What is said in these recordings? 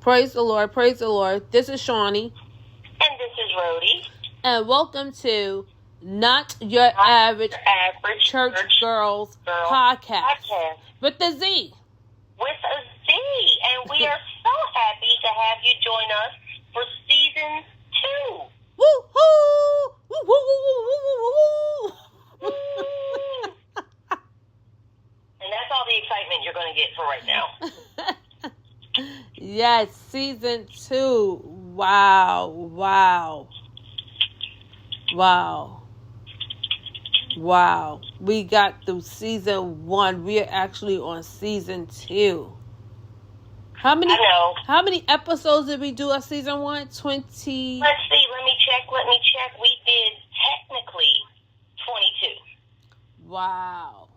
Praise the Lord, praise the Lord. This is Shawnee. And this is Rhodey. And welcome to Not Your Average Church Girls Podcast. With the Z. With a Z. And we are so happy to have you join us for season 2. Woo-hoo! Woo-hoo-hoo-hoo-hoo-hoo-hoo! And that's all the excitement you're going to get for right now. Yes, season 2. Wow. We got through season 1. We are actually on season 2. How many episodes did we do of season 1? 20. Let's see. Let me check. We did technically 22. Wow.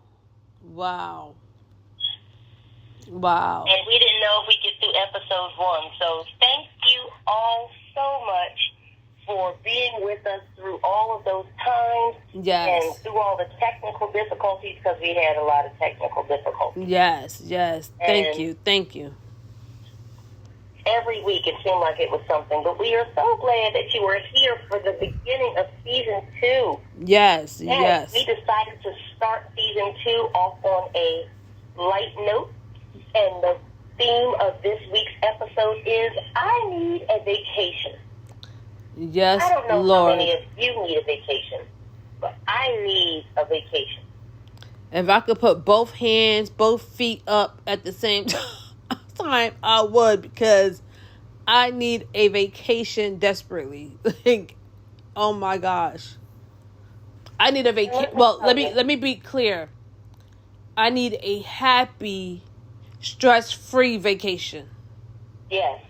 And we didn't know if we get through episode 1. So thank you all so much for being with us through all of those times. Yes. And through all the technical difficulties, because we had a lot of technical difficulties. Yes. Thank you. Every week it seemed like it was something, but we are so glad that you were here for the beginning of season 2. Yes. We decided to start season 2 off on a light note. And the theme of this week's episode is, I need a vacation. Yes, I don't know Lord. how many of you need a vacation, but I need a vacation. If I could put both hands, both feet up at the same time, I would, because I need a vacation desperately. Like, oh my gosh. I need a vacation. Well, let me be clear. I need a happy, stress-free vacation. Yes.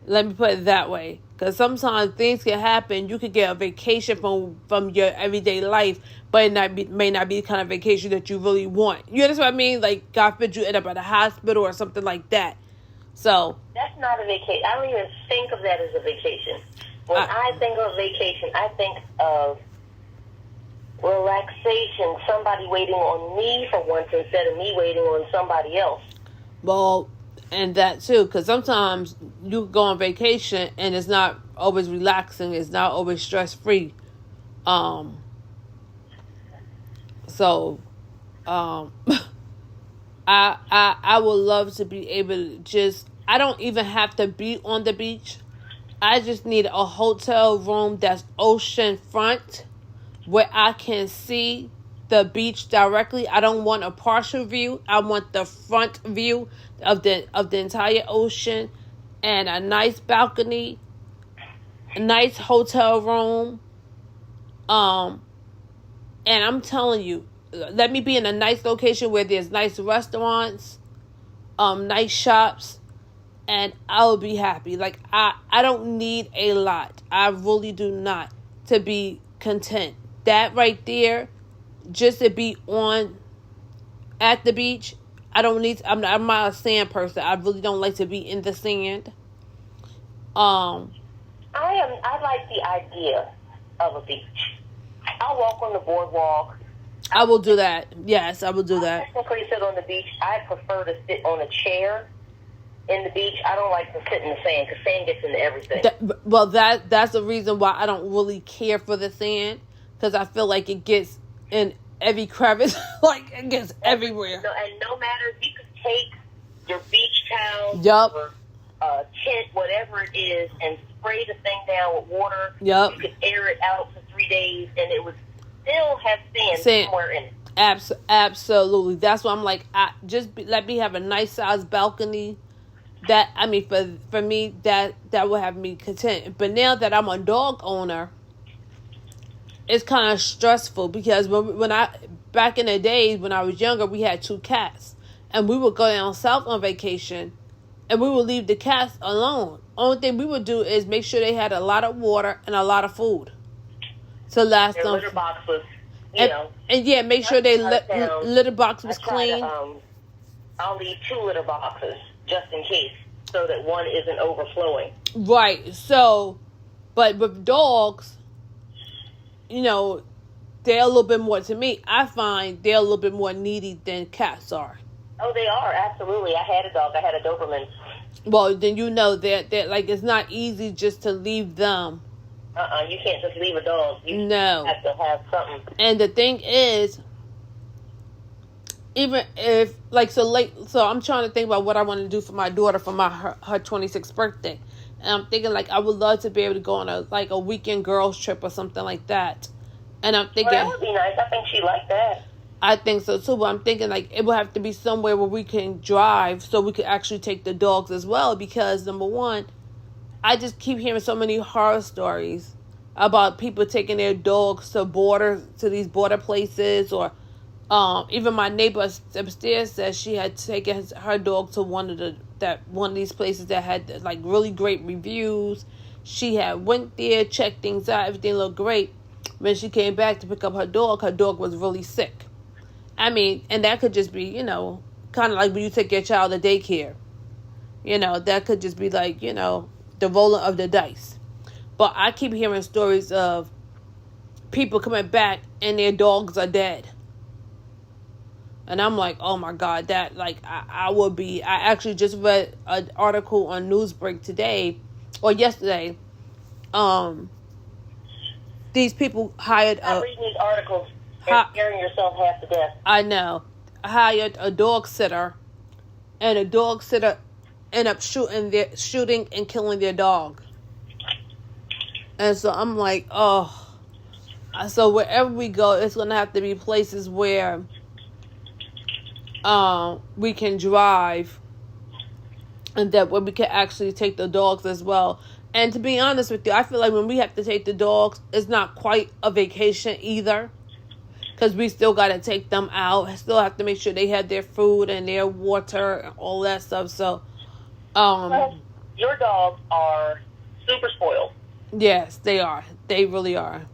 Let me put it that way. Because sometimes things can happen. You could get a vacation from your everyday life, but it may not be the kind of vacation that you really want. You understand what I mean? Like, God forbid you end up at a hospital or something like that. So that's not a vacation. I don't even think of that as a vacation. When I think of vacation, I think of relaxation, somebody waiting on me for once instead of me waiting on somebody else. Well, and that too, because sometimes you go on vacation and it's not always relaxing, it's not always stress-free. I would love to be able to just, I don't even have to be on the beach. I just need a hotel room that's ocean front, where I can see the beach directly. I don't want a partial view. I want the front view of the entire ocean, and a nice balcony, a nice hotel room. And I'm telling you, let me be in a nice location where there's nice restaurants, nice shops, and I'll be happy. Like, I don't need a lot. I really do not, to be content. That right there, just to be at the beach, I don't need. I'm not a sand person. I really don't like to be in the sand. I like the idea of a beach. I'll walk on the boardwalk. I will do that. Yes, I will do that. I technically sit on the beach. I prefer to sit on a chair in the beach. I don't like to sit in the sand, because sand gets into everything. That's the reason why I don't really care for the sand, because I feel like it gets in every crevice. Like, it gets everywhere. And no matter, you can take your beach towel or tent, whatever it is, and spray the thing down with water. Yep. You could air it out for 3 days, and it would still have sand somewhere in it. Absolutely. That's why I'm like, let me have a nice sized balcony. That, I mean, for me, that will have me content. But now that I'm a dog owner, it's kind of stressful, because back in the days when I was younger, we had 2 cats, and we would go down south on vacation, and we would leave the cats alone. Only thing we would do is make sure they had a lot of water and a lot of food to last them. Their litter box was, and make sure they litter box was clean. I'll leave 2 litter boxes just in case, so that one isn't overflowing. Right. So, but with dogs, they're a little bit more, to me, I find they're a little bit more needy than cats are. Oh, they are, absolutely. I had a dog. I had a Doberman. Well, then you know that like it's not easy just to leave them. You can't just leave a dog. You have to have something. And the thing is, even if so I'm trying to think about what I want to do for my daughter for her 26th birthday. And I'm thinking like I would love to be able to go on a weekend girls trip or something like that. And I'm thinking that would be nice. I think she'd like that. I think so too, but I'm thinking like it would have to be somewhere where we can drive so we could actually take the dogs as well, because number one, I just keep hearing so many horror stories about people taking their dogs to these border places, or even my neighbor upstairs says she had taken her dog to one of these places that had like really great reviews. She had went there, checked things out, everything looked great. When she came back to pick up her dog was really sick. I mean, and that could just be, kind of like when you take your child to daycare. That could just be like, the rolling of the dice. But I keep hearing stories of people coming back and their dogs are dead. And I'm like, oh my God, that, like, I actually just read an article on Newsbreak today, or yesterday. These people hired I'm reading these articles and scaring yourself half to death. I know. Hired a dog sitter, and a dog sitter ended up shooting and killing their dog. And so I'm like, oh. So wherever we go, it's going to have to be places where we can drive, and that where we can actually take the dogs as well. And to be honest with you, I feel like when we have to take the dogs, it's not quite a vacation either. Because we still got to take them out. I still have to make sure they have their food and their water and all that stuff. So, your dogs are super spoiled. Yes, they are. They really are.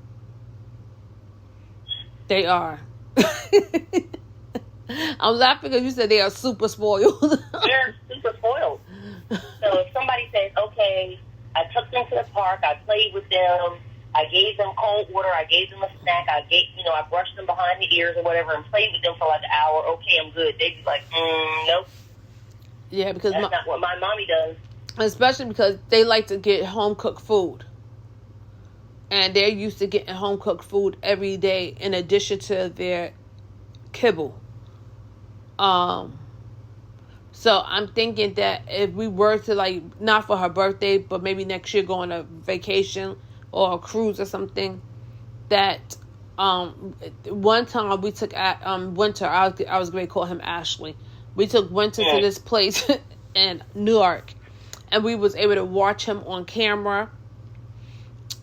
They are. I'm laughing because you said they are super spoiled. They're super spoiled. So if somebody says, okay, I took them to the park, I played with them, I gave them cold water, I gave them a snack, I brushed them behind the ears or whatever and played with them for like an hour, okay, I'm good. They'd be like, nope. Yeah, because that's not what my mommy does. Especially because they like to get home-cooked food. And they're used to getting home-cooked food every day in addition to their kibble. So I'm thinking that if we were to, like, not for her birthday, but maybe next year go on a vacation or a cruise or something, that one time we took Winter, I was going to call him Ashley. We took Winter to this place in Newark, and we was able to watch him on camera.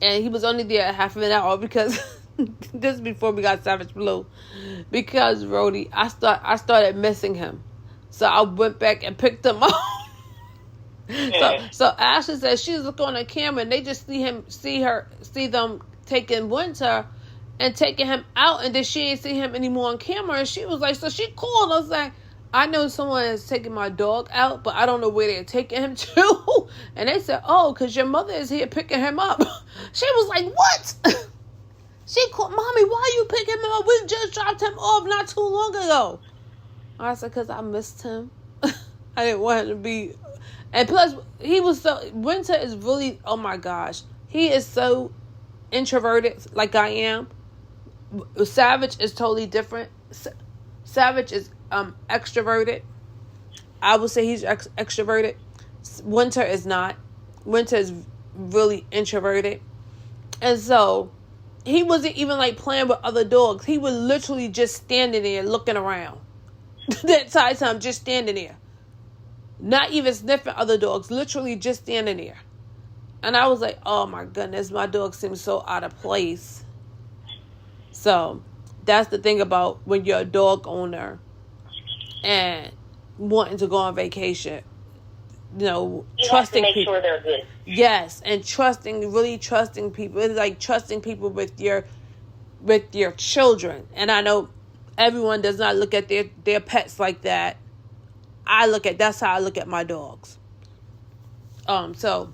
And he was only there half of an hour because this is before we got Savage Blue. Because Rhodey, I started missing him. So I went back and picked him up. So Ashley said she was looking on the camera and they just see them taking Winter and taking him out, and then she didn't see him anymore on camera. And she was like, so she called us like, I know someone is taking my dog out, but I don't know where they're taking him to. And they said, oh, because your mother is here picking him up. She was like, what? She called, Mommy, why are you picking him up? We just dropped him off not too long ago. I said, because I missed him. I didn't want him to be. And plus, Winter is really, oh my gosh. He is so introverted like I am. Savage is totally different. Savage is extroverted. I would say he's extroverted. Winter is not. Winter is really introverted. And so he wasn't even like playing with other dogs. He was literally just standing there looking around. The entire time, just standing there. Not even sniffing other dogs. Literally just standing there. And I was like, oh my goodness, my dog seems so out of place. So that's the thing about when you're a dog owner and wanting to go on vacation. You trusting have to make people. Sure they're good. Yes, and really trusting people. It's like trusting people with your children. And I know everyone does not look at their pets like that. That's how I look at my dogs. So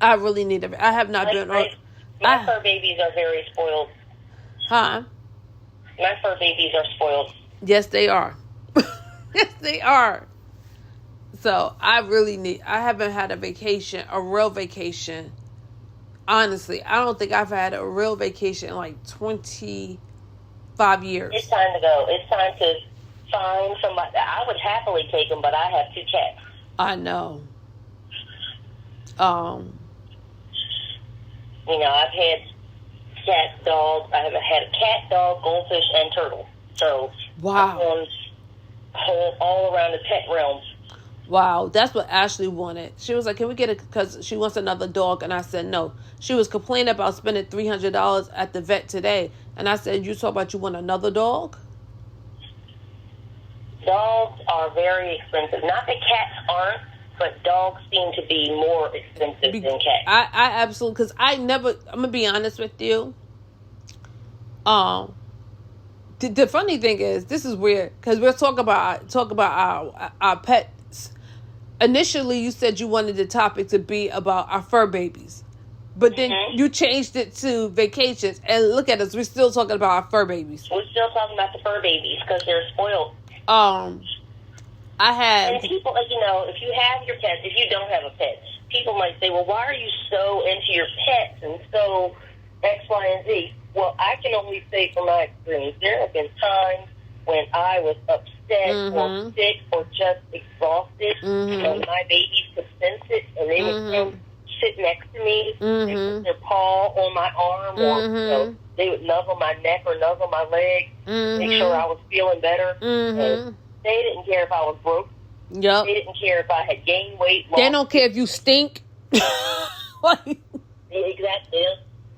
I really need I have not been on. My fur babies are very spoiled. Huh? My fur babies are spoiled. Yes, they are. Yes, they are. So I haven't had a real vacation. Honestly, I don't think I've had a real vacation in like 25 years. It's time to go. It's time to find somebody. I would happily take them, but I have 2 cats. I know. I've had cat, dog. I have had a cat, dog, goldfish, and turtle. So wow, I'm all around the pet realm. Wow, that's what Ashley wanted. She was like, "Can we get it?" Because she wants another dog, and I said no. She was complaining about spending $300 at the vet today, and I said, "You talk about you want another dog?" Dogs are very expensive. Not that cats aren't, but dogs seem to be more expensive than cats. I absolutely, because I'm gonna be honest with you. The funny thing is, this is weird because we're talking about our pets. Initially, you said you wanted the topic to be about our fur babies, but then you changed it to vacations. And look at us, we're still talking about our fur babies. We're still talking about the fur babies because they're spoiled. And people, if you have your pets, if you don't have a pet, people might say, well, why are you so into your pets and so X, Y, and Z? Well, I can only say from my experience, there have been times when I was upset or sick or just exhausted, and my babies could sense it, and they would come sit next to me, they put their paw on my arm, or they would nuzzle my neck or nuzzle my leg, make sure I was feeling better. And they didn't care if I was broke. Yep. They didn't care if I had gained weight. They don't care if you stink. Exactly.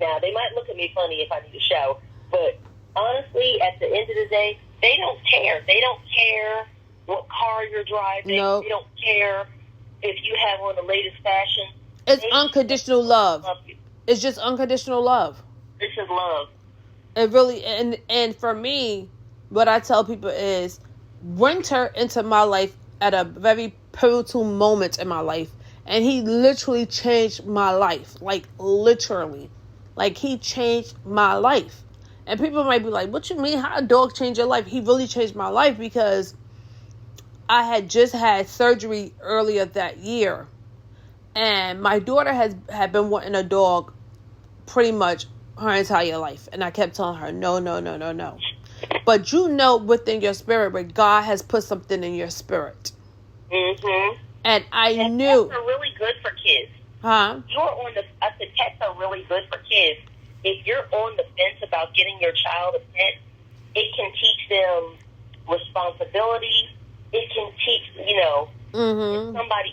Now, they might look at me funny if I need a shower, but honestly, at the end of the day, they don't care. They don't care what car you're driving. Nope. They don't care if you have on the latest fashion. It's unconditional love. It's just unconditional love. This is love. It really, and for me, what I tell people is, Winter entered my life at a very pivotal moment in my life, and he literally changed my life. Like, literally. Like, he changed my life. And people might be like, what you mean? How a dog change your life? He really changed my life because I had just had surgery earlier that year. And my daughter had been wanting a dog pretty much her entire life. And I kept telling her, no. But within your spirit, where God has put something in your spirit. And I knew. Pets are really good for kids. Huh? I said pets are really good for kids. If you're on the fence about getting your child a pet, it can teach them responsibility. It can teach,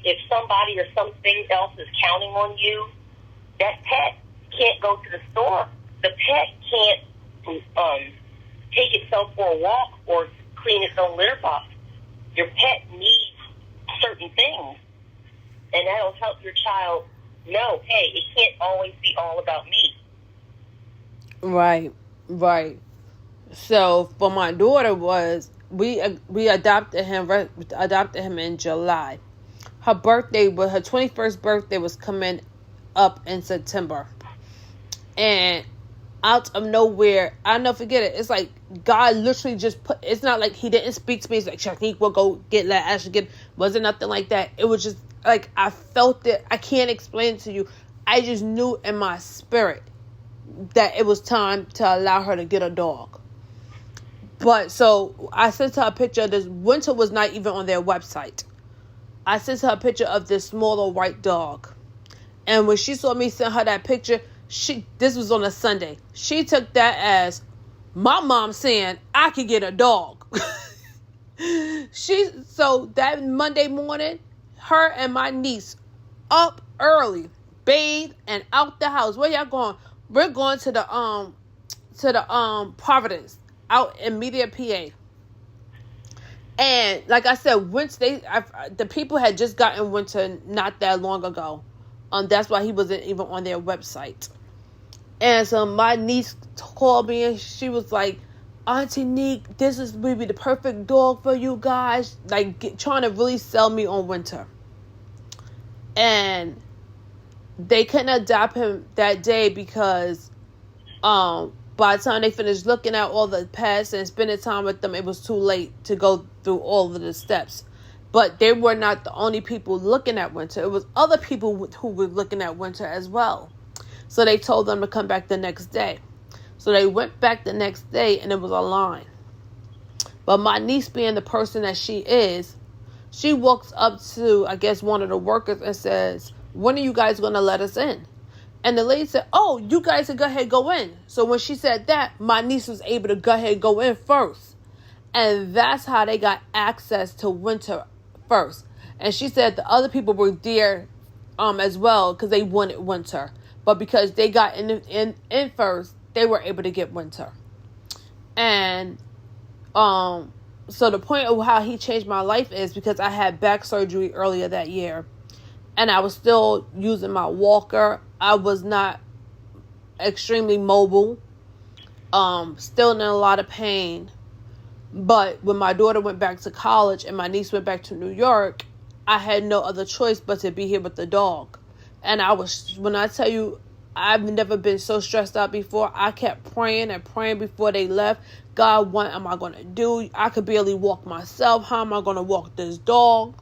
if somebody or something else is counting on you, that pet can't go to the store. The pet can't take itself for a walk or clean its own litter box. Your pet needs certain things, and that'll help your child know, hey, it can't always be all about me. Right. So for my daughter we adopted him in July. Her 21st birthday was coming up in September. And out of nowhere, I never forget it. It's like God literally just it's not like he didn't speak to me. It's like, Shanique, we'll go let Ashley get. Wasn't nothing like that. It was just like, I felt it. I can't explain it to you. I just knew in my spirit that it was time to allow her to get a dog. But so I sent her a picture of this. Winter was not even on their website. I sent her a picture of this smaller white dog. And when she saw me send her that picture, this was on a Sunday. She took that as my mom saying I could get a dog. So that Monday morning, her and my niece up early, bathed and out the house. Where y'all going? We're going to the Providence out in Media, PA. And like I said, the people had just gotten Winter not that long ago. That's why he wasn't even on their website. And so my niece called me and she was like, Auntie Neek, this is maybe the perfect dog for you guys. Like, trying to really sell me on Winter. And they couldn't adopt him that day because by the time they finished looking at all the pets and spending time with them, it was too late to go through all of the steps. But they were not the only people looking at winter. It was other people who were looking at winter as well. So they told them to come back the next day. So they went back the next day, and it was a line. But my niece, being the person that she is, she walks up to, I guess, one of the workers and says, when are you guys going to let us in? And the lady said, oh, you guys can go ahead and go in. So when she said that, my niece was able to go ahead and go in first. And that's how they got access to winter first. And she said the other people were there as well because they wanted winter. But because they got in first, they were able to get winter. And so the point of how he changed my life is because I had back surgery earlier that year. And I was still using my walker. I was not extremely mobile. Still in a lot of pain. But when my daughter went back to college and my niece went back to New York, I had no other choice but to be here with the dog. And when I tell you, I've never been so stressed out before. I kept praying and praying before they left. God, what am I going to do? I could barely walk myself. How am I going to walk this dog?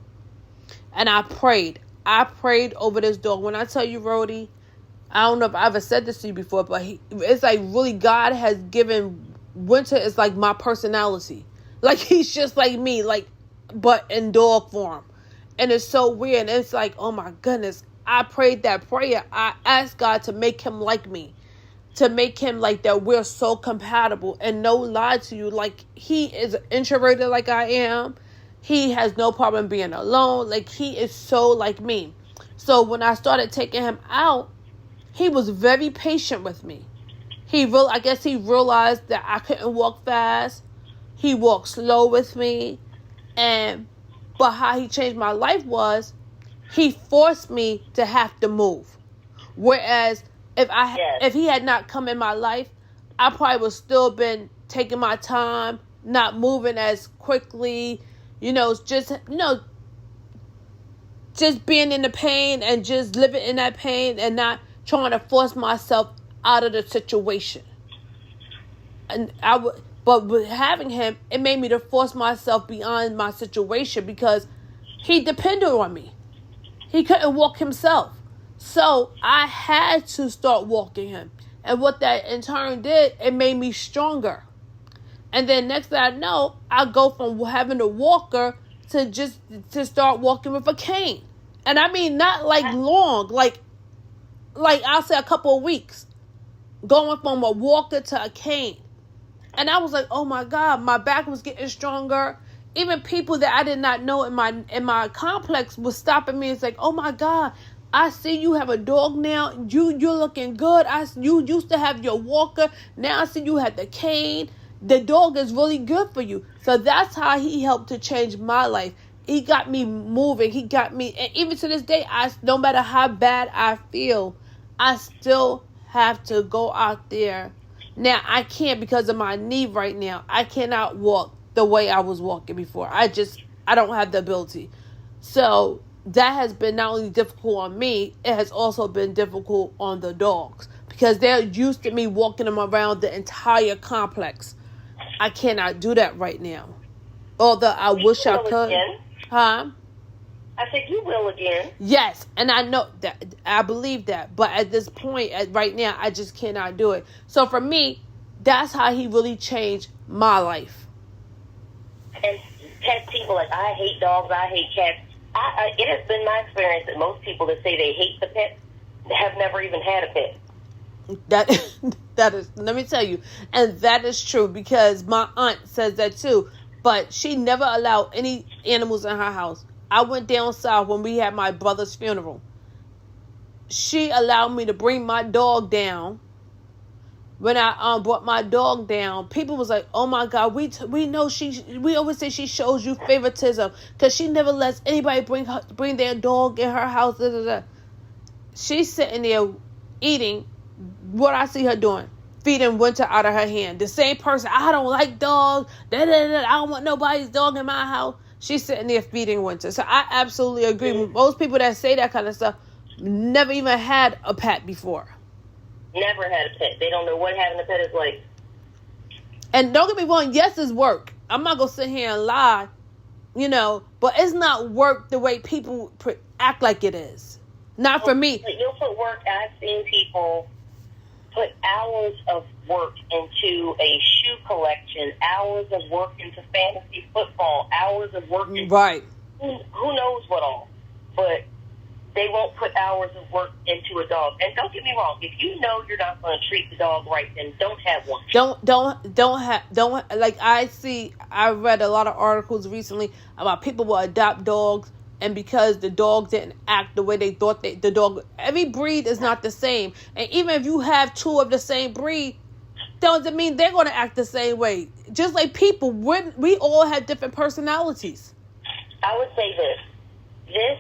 And I prayed. I prayed over this dog. When I tell you, Rhodey, I don't know if I ever said this to you before, but it's like really God has given Winter is like my personality. Like he's just like me, like, but in dog form. And it's so weird. And it's like, oh my goodness. I prayed that prayer. I asked God to make him like me. To make him like that we're so compatible. And no lie to you, like he is introverted like I am. He has no problem being alone. Like he is so like me. So when I started taking him out, he was very patient with me. I guess he realized that I couldn't walk fast. He walked slow with me. But how he changed my life was he forced me to have to move. Whereas if he had not come in my life, I probably would still been taking my time, not moving as quickly, just being in the pain and just living in that pain and not trying to force myself out of the situation. But with having him, it made me to force myself beyond my situation because he depended on me. He couldn't walk himself. So I had to start walking him. And what that in turn did, it made me stronger. And then next thing I know, I go from having a walker to start walking with a cane. And I mean, not like long, like I'll say a couple of weeks. Going from a walker to a cane. And I was like, oh my God, my back was getting stronger. Even people that I did not know in my complex was stopping me and saying, oh my God, I see you have a dog now. You're looking good. You used to have your walker. Now I see you have the cane. The dog is really good for you. So that's how he helped to change my life. He got me moving. He got me. And even to this day, no matter how bad I feel, I still have to go out there. Now, I can't because of my knee right now. I cannot walk the way I was walking before. I don't have the ability. So that has been not only difficult on me, it has also been difficult on the dogs. Because they're used to me walking them around the entire complex. I cannot do that right now. Although I wish I could. Again? Huh? I said, you will again. Yes, and I know that. I believe that. But at this point, right now, I just cannot do it. So for me, that's how he really changed my life. And pet people, like, I hate dogs, I hate cats. It has been my experience that most people that say they hate the pet have never even had a pet. That is, let me tell you, and that is true because my aunt says that too. But she never allowed any animals in her house. I went down south when we had my brother's funeral. She allowed me to bring my dog down. When I brought my dog down, people was like, "Oh my God, we know we always say she shows you favoritism because she never lets anybody bring their dog in her house." Da, da, da. She's sitting there eating. What I see her doing, feeding Winter out of her hand. The same person. I don't like dogs. Da, da, da, I don't want nobody's dog in my house. She's sitting there feeding Winter. So I absolutely agree. Most people that say that kind of stuff never even had a pet before. Never had a pet. They don't know what having a pet is like. And don't get me wrong, yes, it's work. I'm not going to sit here and lie. but it's not work the way people act like it is. Not for me. But you'll put work. I've seen people put hours of work into a shoe collection, hours of work into fantasy football, hours of work into right. Who knows what all. But they won't put hours of work into a dog. And don't get me wrong, if you know you're not going to treat the dog right, then don't have one. Don't like I read a lot of articles recently about people will adopt dogs, and because the dog didn't act the way they thought the dog, every breed is not the same. And even if you have two of the same breed, doesn't mean they're going to act the same way. Just like people, we all have different personalities. I would say this. This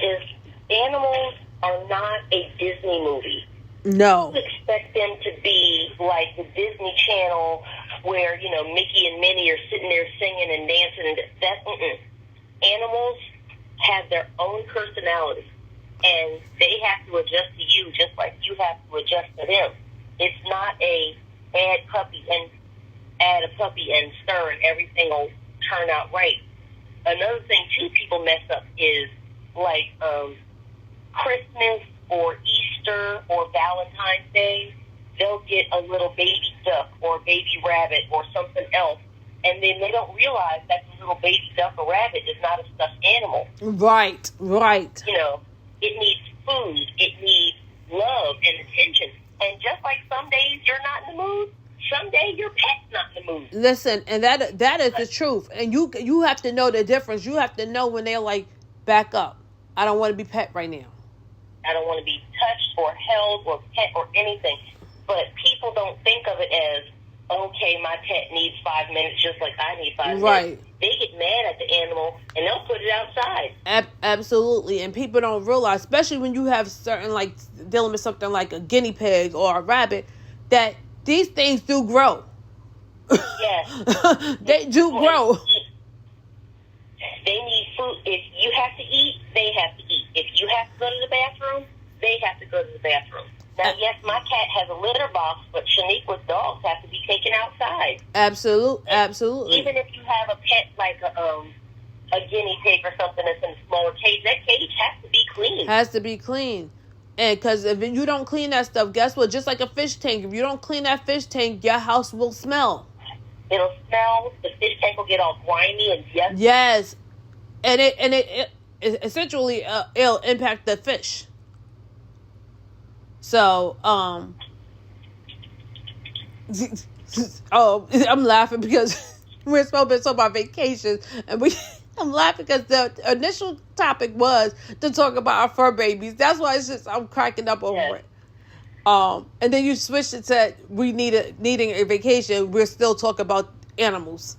is, animals are not a Disney movie. No. You expect them to be like the Disney Channel where, Mickey and Minnie are sitting there singing and dancing. Animals have their own personality, and they have to adjust to you just like you have to adjust to them. It's not add a puppy and stir and everything will turn out right. Another thing, too, people mess up is like Christmas or Easter or Valentine's Day, they'll get a little baby duck or baby rabbit or something else, and then they don't realize that the little baby duck or rabbit is not a stuffed animal. Right. It needs food. It needs love and attention. And just like some days you're not in the mood, someday your pet's not in the mood. Listen, and that is the truth. And you have to know the difference. You have to know when they're like, back up. I don't want to be pet right now. I don't want to be touched or held or pet or anything. But people don't think of it as, okay, my pet needs 5 minutes just like I need 5 minutes. They get mad at the animal and they'll put it outside. Absolutely. And people don't realize, especially when you have certain, like, dealing with something like a guinea pig or a rabbit, that these things do grow. Yes. They do grow. They need food. If you have to eat, they have to eat. If you have to go to the bathroom, they have to go to the bathroom. Now, yes, my cat has a litter box, but Shaniqua's dogs have to be taken outside. Absolutely. Even if you have a pet like a guinea pig or something that's in a smaller cage, that cage has to be clean. And because if you don't clean that stuff, guess what? Just like a fish tank, if you don't clean that fish tank, your house will smell. It'll smell. The fish tank will get all grimy and yucky. Yes, and it essentially it'll impact the fish. So I'm laughing because we're supposed to talk about vacations, and I'm laughing because the initial topic was to talk about our fur babies. That's why I'm cracking up over it. And then you switched it to needing a vacation. We're still talking about animals.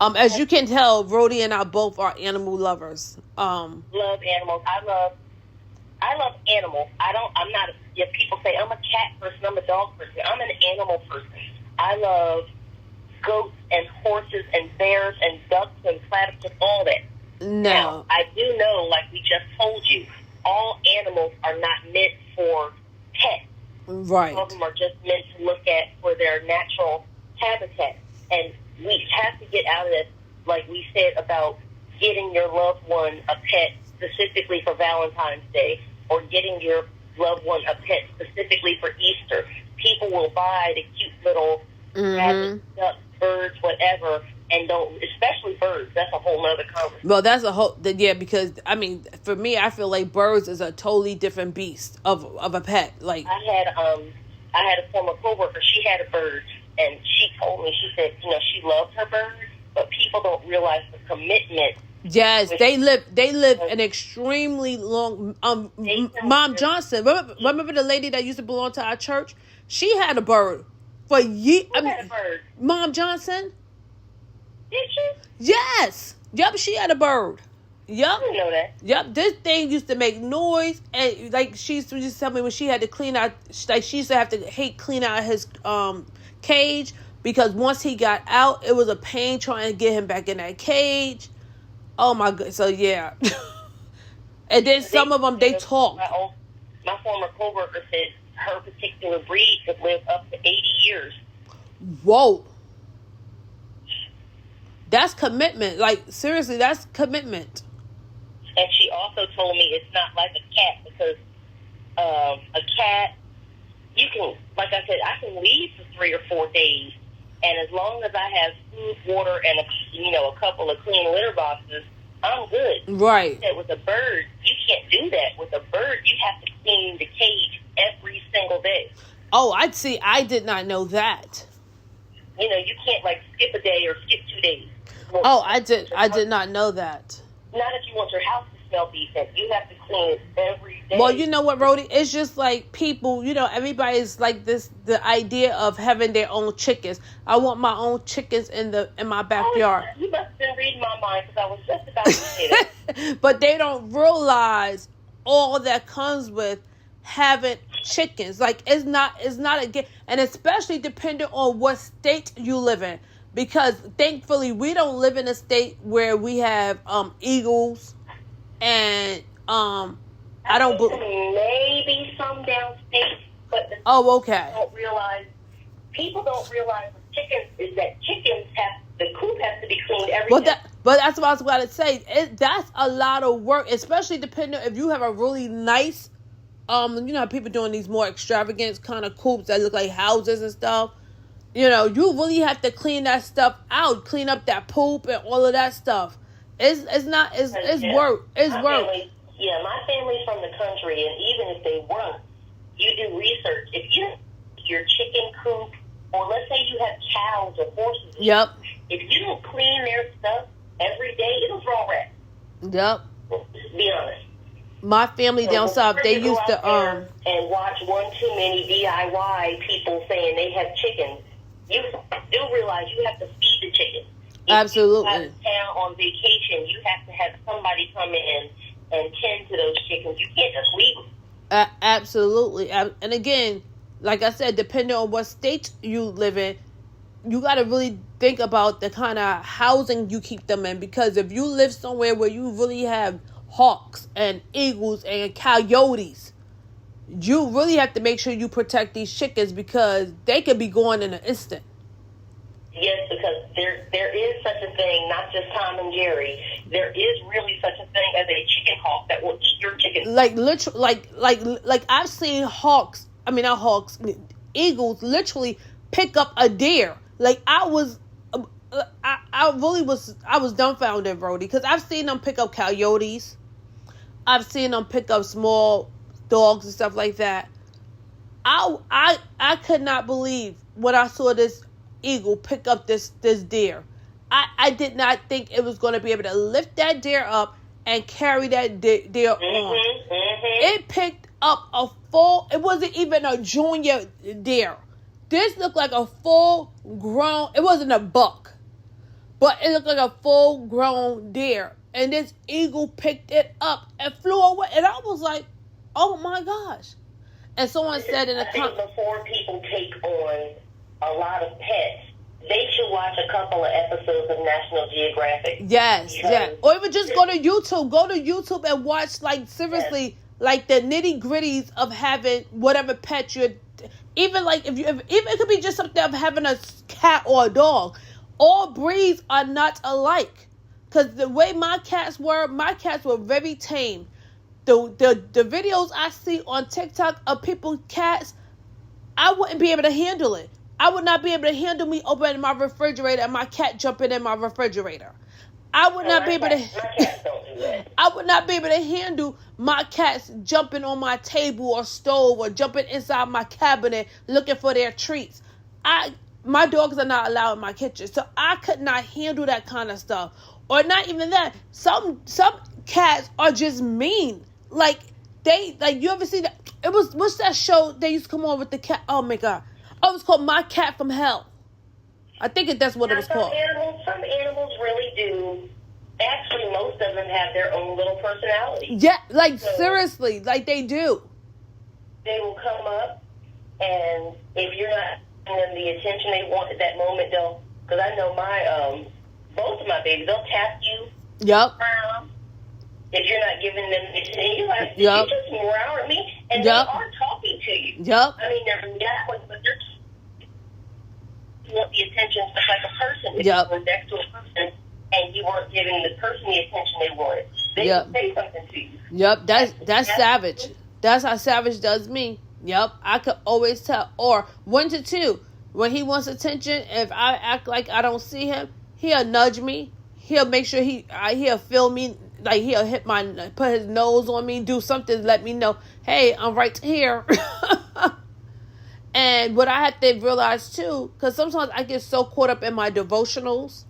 As you can tell, Rhodey and I both are animal lovers. Love animals. I love animals. I'm not. If people say I'm a cat person, I'm a dog person. I'm an animal person. I love goats and horses and bears and ducks and platypus, all that. No. Now, I do know, like we just told you, all animals are not meant for pets. Right. Some of them are just meant to look at for their natural habitat. And we have to get out of this, like we said, about getting your loved one a pet specifically for Valentine's Day or getting your loved one a pet specifically for Easter. People will buy the cute little rabbits, ducks, birds, whatever, and don't, especially birds. That's a whole other conversation. Well, that's a whole, because, I mean, for me, I feel like birds is a totally different beast of a pet. Like, I had a former coworker, she had a bird, and she told me, she said, she loves her bird, but people don't realize the commitment. Yes, they live an extremely long. Mom Johnson, remember the lady that used to belong to our church? She had a bird for years. Who had a bird? Mom Johnson. Did she? Yes. Yep, she had a bird. Yep. I didn't know that. Yep, this thing used to make noise, and like she used to just tell me when she had to clean out, like she used to have to clean out his cage because once he got out, it was a pain trying to get him back in that cage. Oh my god! So yeah, and then some of them they talk. My former coworker said her particular breed could live up to 80 years. Whoa! That's commitment. Like, seriously, that's commitment. And she also told me it's not like a cat because a cat, you can, like I said, I can leave for 3 or 4 days, and as long as I have food, water, and a couple of clean litter boxes, I'm good. Right. With a bird, you can't do that. With a bird, you have to clean the cage every single day. Oh, I did not know that. You can't like skip a day or skip 2 days. Oh, I did not know that. Not if you want your house to smell decent. You have to clean it every day. Well, you know what, Rhodey? It's just like people, everybody's like this, the idea of having their own chickens. I want my own chickens in my backyard. Oh, you must have been reading my mind because I was just about to say that. But they don't realize all that comes with having chickens. Like, it's not a, and especially depending on what state you live in. Because thankfully we don't live in a state where we have eagles and I don't maybe some downstate, but okay. People don't realize with chickens is that the coop has to be cleaned every day. But that's what I was about to say. That's a lot of work, especially depending if you have a really nice how people doing these more extravagant kind of coops that look like houses and stuff. You really have to clean that stuff out, clean up that poop and all of that stuff. It's work. It's work. My family's from the country, and even if they weren't, you do research. If your chicken coop, or let's say you have cows or horses, yep. If you don't clean their stuff every day, it'll throw rats. Yep. Just be honest. My family down south, they used to and watch one too many DIY people saying they have chickens. You do realize you have to feed the chickens. If absolutely. you have town on vacation, you have to have somebody come in and tend to those chickens. You can't just leave them. Absolutely. And again, like I said, depending on what state you live in, you got to really think about the kind of housing you keep them in. Because if you live somewhere where you really have hawks and eagles and coyotes, you really have to make sure you protect these chickens because they could be gone in an instant. Yes, because there is such a thing, not just Tom and Jerry. There is really such a thing as a chicken hawk that will eat your chicken. Like literally, like I've seen eagles literally pick up a deer. Like I was dumbfounded, Brody, because I've seen them pick up coyotes. I've seen them pick up small dogs and stuff like that. I could not believe when I saw this eagle pick up this deer. I did not think it was going to be able to lift that deer up and carry that deer on. It picked up it wasn't even a junior deer. This looked like a full grown, it wasn't a buck, but it looked like a full grown deer. And this eagle picked it up and flew away. And I was like, oh my gosh. And someone said in the before people take on a lot of pets, they should watch a couple of episodes of National Geographic. Yes, yeah. Or even just go to YouTube. Go to YouTube and watch, like, seriously, like the nitty gritties of having whatever pet you're. Even like even it could be just something of having a cat or a dog. All breeds are not alike. Because the way my cats were very tame. The videos I see on TikTok of people's cats, I wouldn't be able to handle it. I would not be able to handle me opening my refrigerator and my cat jumping in my refrigerator. I would not be able to. I would not be able to handle my cats jumping on my table or stove or jumping inside my cabinet looking for their treats. My dogs are not allowed in my kitchen, so I could not handle that kind of stuff. Or not even that. Some cats are just mean. Like you ever see that? What's that show they used to come on with the cat? Oh my God. Oh, it's called My Cat from Hell. I think that's what it was called. Some animals really do. Actually, most of them have their own little personality. Yeah, like seriously, like they do. They will come up, and if you're not giving them the attention they want at that moment, because I know both of my babies, they'll tap you. Yep. If you're not giving them the attention, you're like, yep. You just growl at me, and they are talking to you. Yep. I mean, they're meowing, but they're want the attention just like a person. If yep. you were next to a person, and you weren't giving the person the attention they wanted. They would say something to you. Yep, that's savage. That's how Savage does me. Yep, I could always tell. Or 1 to 2, when he wants attention, if I act like I don't see him, he'll nudge me. He'll make sure he'll feel me, like he'll put his nose on me, do something to let me know, hey, I'm right here. And what I have to realize too, because sometimes I get so caught up in my devotionals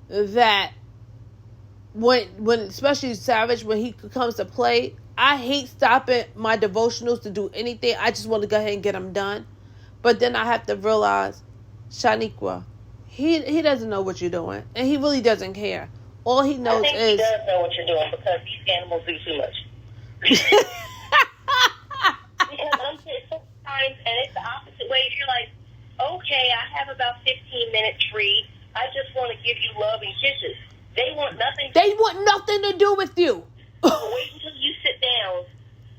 that when especially Savage, when he comes to play, I hate stopping my devotionals to do anything. I just want to go ahead and get them done. But then I have to realize, Shaniqua, he doesn't know what you're doing, and he really doesn't care. All he knows I think is he does know what you're doing, because these animals do too much. Because I'm saying sometimes, and it's the opposite way. If you're like, okay, I have about 15 minutes free. I just want to give you love and kisses. They want nothing. They want nothing to do with you. So wait until you sit down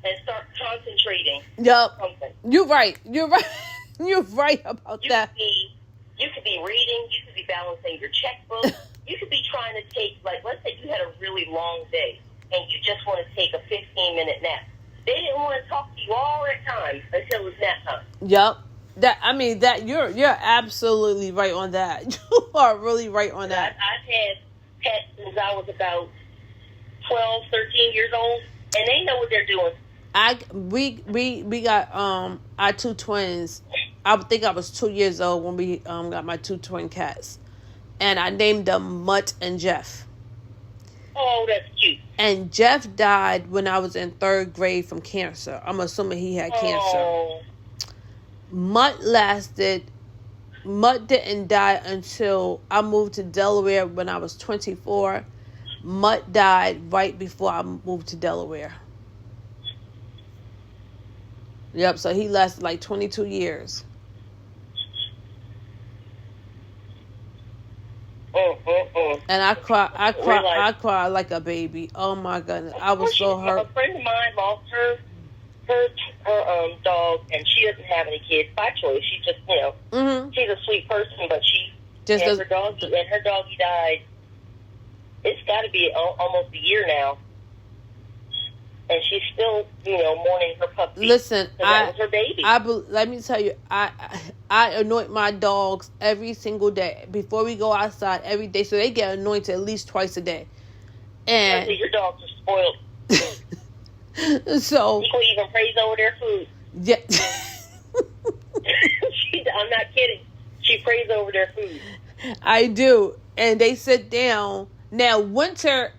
and start concentrating. Yep. On something. You're right. You're right. You're right about that. You could be reading. You could be balancing your checkbook. You could be trying to take, like, let's say you had a really long day and you just want to take a 15-minute nap. They didn't want to talk to you all that time until it was nap time. Yep. You're absolutely right on that. You are really right on that. I've had pets since I was about 12, 13 years old, and they know what they're doing. We got our 2 twins. I think I was 2 years old when we got my 2 twin cats, and I named them Mutt and Jeff. Oh, that's cute. And Jeff died when I was in 3rd grade from cancer. I'm assuming he had cancer. Mutt didn't die until I moved to Delaware when I was 24. Mutt died right before I moved to Delaware. Yep, so he lasted like 22 years. And I cried like a baby. Oh my goodness, I was so hurt. A friend of mine lost her dog, and she doesn't have any kids by choice. She just, she's a sweet person, but she just her doggy died. It's got to be almost a year now, and she's still, mourning her puppy. Listen, that was her baby. Let me tell you, I anoint my dogs every single day before we go outside every day, so they get anointed at least twice a day. And your dogs are spoiled. So people even praise over their food. Yeah. I'm not kidding. She prays over their food. I do, and they sit down. Now, Winter,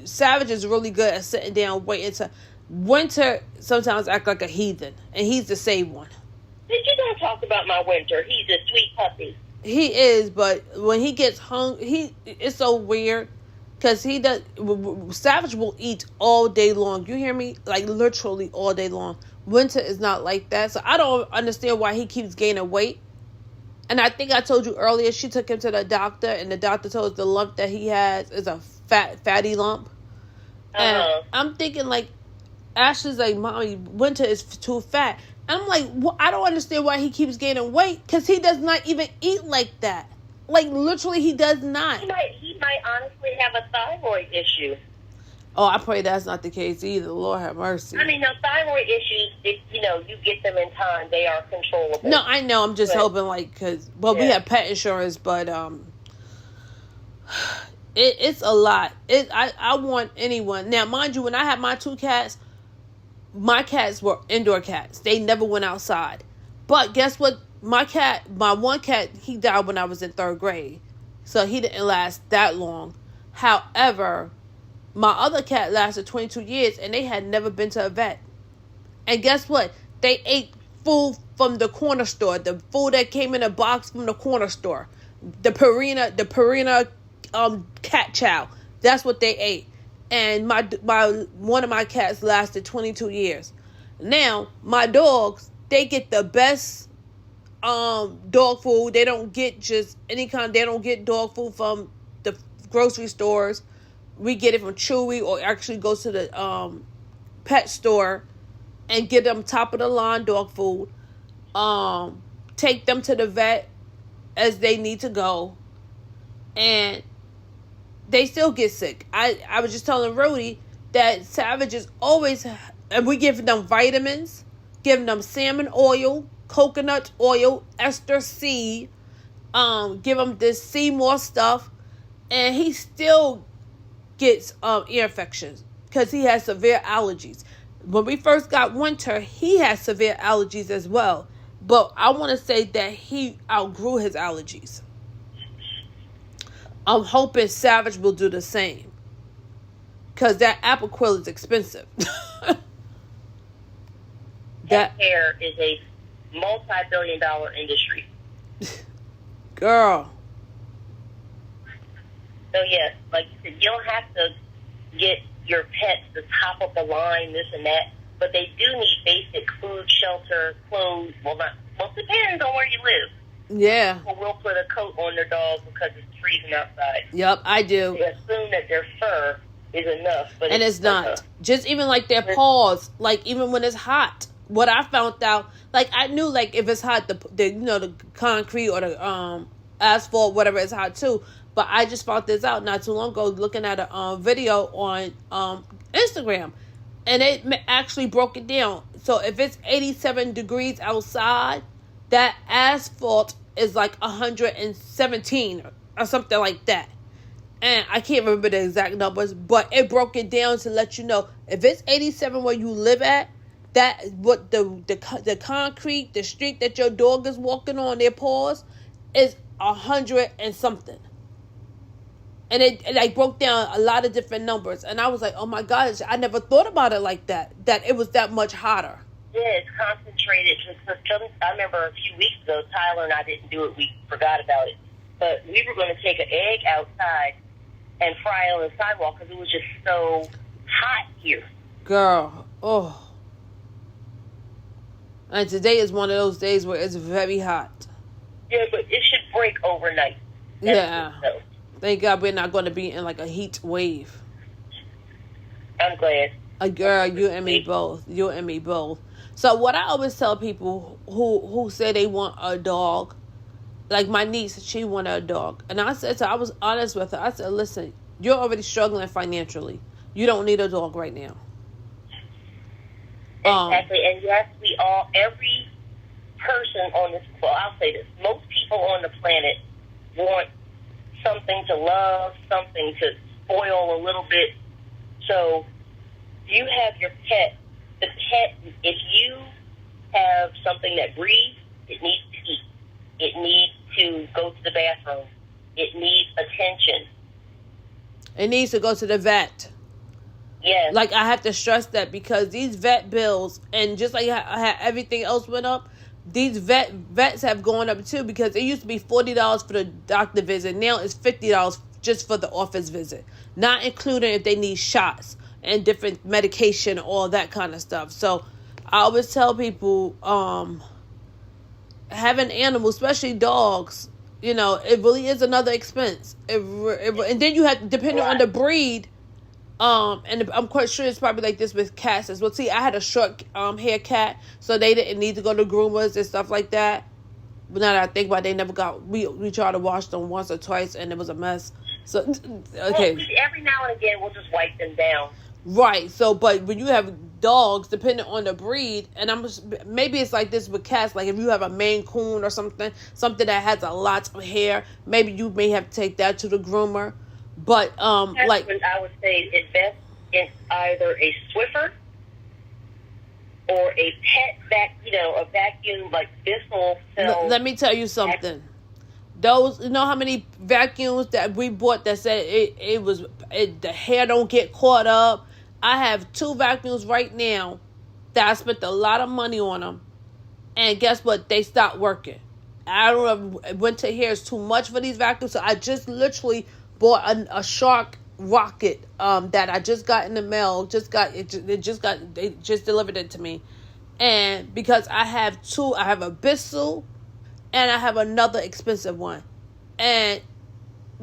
Savage is really good at sitting down, waiting to. Winter sometimes act like a heathen, and he's the same one. Did you don't talk about my Winter? He's a sweet puppy. He is, but when he gets hungry, it's so weird. Because Savage will eat all day long. You hear me? Like, literally all day long. Winter is not like that. So I don't understand why he keeps gaining weight. And I think I told you earlier, she took him to the doctor, and the doctor told us the lump that he has is a fatty lump. And I'm thinking, like, Ashley's like, Mommy, Winter is too fat. And I'm like, well, I don't understand why he keeps gaining weight. Because he does not even eat like that. Like, literally, he does not. He might honestly have a thyroid issue. Oh, I pray that's not the case either. Lord have mercy. I mean, no, thyroid issues, if, you get them in time, they are controllable. No, I know. I'm just hoping, like, because, we have pet insurance, but it's a lot. I want anyone. Now, mind you, when I had my 2 cats, my cats were indoor cats. They never went outside. But guess what? My one cat, he died when I was in 3rd grade. So he didn't last that long. However, my other cat lasted 22 years, and they had never been to a vet. And guess what? They ate food from the corner store. The food that came in a box from the corner store. The Purina cat chow. That's what they ate. And my one of my cats lasted 22 years. Now, my dogs, they get the best dog food. They don't get just any kind. They don't get dog food from the grocery stores. We get it from Chewy, or actually go to the pet store and get them top of the line dog food. Take them to the vet as they need to go, and they still get sick. I was just telling Rody that Savage is always, and we giving them vitamins, giving them salmon oil, coconut oil, ester seed, give them this Seymour stuff, and he still gets ear infections because he has severe allergies. When we first got winter, he had severe allergies as well. But I want to say that he outgrew his allergies. I'm hoping Savage will do the same. Because that Apoquil is expensive. Pet care is a multi-billion-dollar industry. Girl. So yes, like you said, you don't have to get your pets the top of the line, this and that, but they do need basic food, shelter, clothes. Well, it depends on where you live. Yeah. People will put a coat on their dog because it's freezing outside. Yep, I do. They assume that their fur is enough, but and it's not. Just even like their paws, like even when it's hot. What I found out, like I knew, like if it's hot, the concrete or the asphalt, whatever, is hot too. But I just found this out not too long ago, looking at a video on Instagram, and it actually broke it down. So if it's 87 degrees outside, that asphalt is like 117 or something like that. And I can't remember the exact numbers, but it broke it down to let you know if it's 87 where you live at, that what the concrete, the street that your dog is walking on, their paws, is 100 and something. And it like broke down a lot of different numbers, and I was like, oh my gosh, I never thought about it like that. That it was that much hotter. Yeah, it's concentrated. I remember a few weeks ago, Tyler and I didn't do it. We forgot about it, but we were going to take an egg outside and fry it on the sidewalk because it was just so hot here. Girl, oh. And today is one of those days where it's very hot. Yeah, but it should break overnight. Yeah. Thank God we're not going to be in like a heat wave. I'm glad. Girl, you and me both. You and me both. So what I always tell people who say they want a dog, like my niece, she wanted a dog. And I said, so I was honest with her. I said, listen, you're already struggling financially. You don't need a dog right now. Exactly. And yes, every person on this, well, I'll say this, most people on the planet want something to love, something to spoil a little bit. So you have your pet. The pet, if you have something that breathes, it needs to eat. It needs to go to the bathroom. It needs attention. It needs to go to the vet. Yes. Like, I have to stress that because these vet bills, and just like everything else went up, these vets have gone up too, because it used to be $40 for the doctor visit. Now it's $50 just for the office visit, not including if they need shots and different medication, all that kind of stuff. So I always tell people, having animals, especially dogs, you know, it really is another expense. And then you have, depending on the breed, and I'm quite sure it's probably like this with cats as well. See, I had a short hair cat, so they didn't need to go to groomers and stuff like that. But now that I think about it, they never got, we tried to wash them once or twice, and it was a mess. So, okay. Well, every now and again, we'll just wipe them down. Right. So, but when you have dogs, depending on the breed, and maybe it's like this with cats, like if you have a Maine Coon or something that has a lot of hair, maybe you may have to take that to the groomer. But like I would say invest in either a Swiffer or a pet a vacuum like Bissell. Let me tell you something. Those, you know how many vacuums that we bought that said the hair don't get caught up. I have 2 vacuums right now that I spent a lot of money on them, and guess what? They stopped working. I don't know. Winter hair is too much for these vacuums, so I just literally bought a Shark Rocket that I just got in the mail. They just delivered it to me, and because I have 2, I have a Bissell, and I have another expensive one, and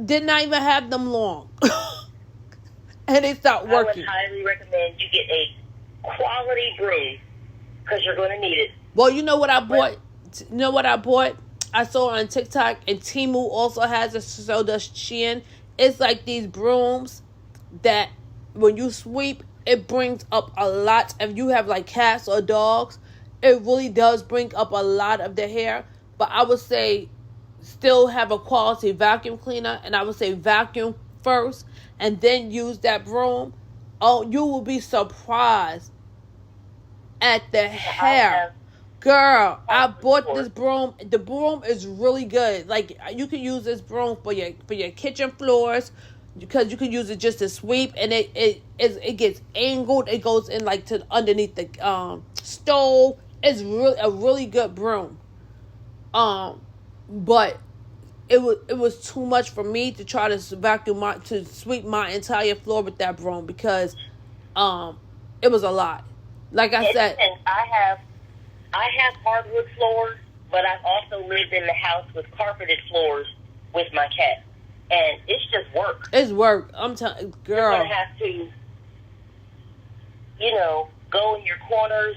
did not even have them long, and they stopped working. I would highly recommend you get a quality broom because you're going to need it. Well, you know what I bought? I saw on TikTok, and Temu also has it, so does Shein. it's like these brooms that when you sweep, it brings up a lot. If you have like cats or dogs, it really does bring up a lot of the hair. But I would say still have a quality vacuum cleaner, and I would say vacuum first and then use that broom. Oh, you will be surprised at the hair. Girl, I bought this broom. The broom is really good. Like, you can use this broom for your kitchen floors, because you can use it just to sweep, and it gets angled. It goes in like to underneath the stove. It's really a really good broom. But it was too much for me to try to sweep my entire floor with that broom, because it was a lot. Like I said, I have hardwood floors, but I've also lived in the house with carpeted floors with my cat, and it's just work. It's work. I'm telling, girl. You're gonna have to, go in your corners,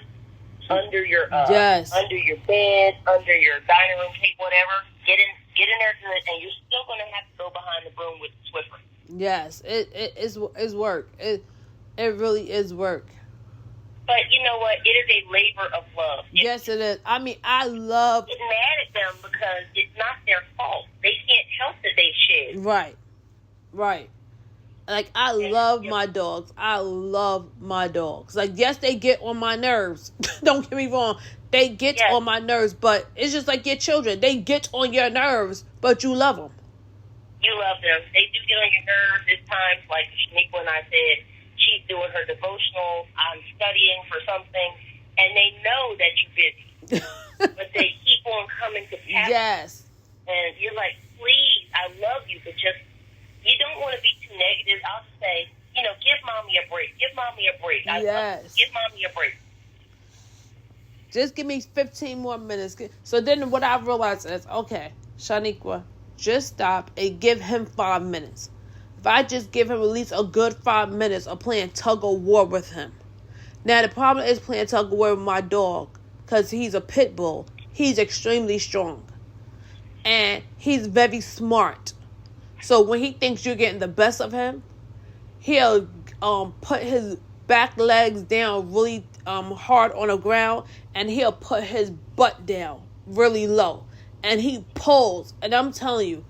under your yes, under your bed, under your dining room table, whatever. Get in there good, and you're still gonna have to go behind the broom with the Swiffer. Yes, it's work. It really is work. But you know what? It is a labor of love. Yes, it is. I mean, I love... Get mad at them because it's not their fault. They can't help that they shed. Right. Like, I love my dogs. I love my dogs. Like, yes, they get on my nerves. Don't get me wrong. They get on my nerves, but it's just like your children. They get on your nerves, but you love them. You love them. They do get on your nerves. There's times, like Shaniqua and I said, she's doing her devotionals, I'm studying for something, and they know that you're busy. But they keep on coming to pass. Yes. And you're like, please, I love you, but just, you don't want to be too negative. I'll just say, give mommy a break. Give mommy a break. Yes. Give mommy a break. Just give me 15 more minutes. So then what I realized is, okay, Shaniqua, just stop and give him 5 minutes. If I just give him at least a good 5 minutes of playing tug of war with him. Now, the problem is playing tug of war with my dog, because he's a pit bull. He's extremely strong. And he's very smart. So when he thinks you're getting the best of him, he'll put his back legs down really hard on the ground, and he'll put his butt down really low. And he pulls. And I'm telling you,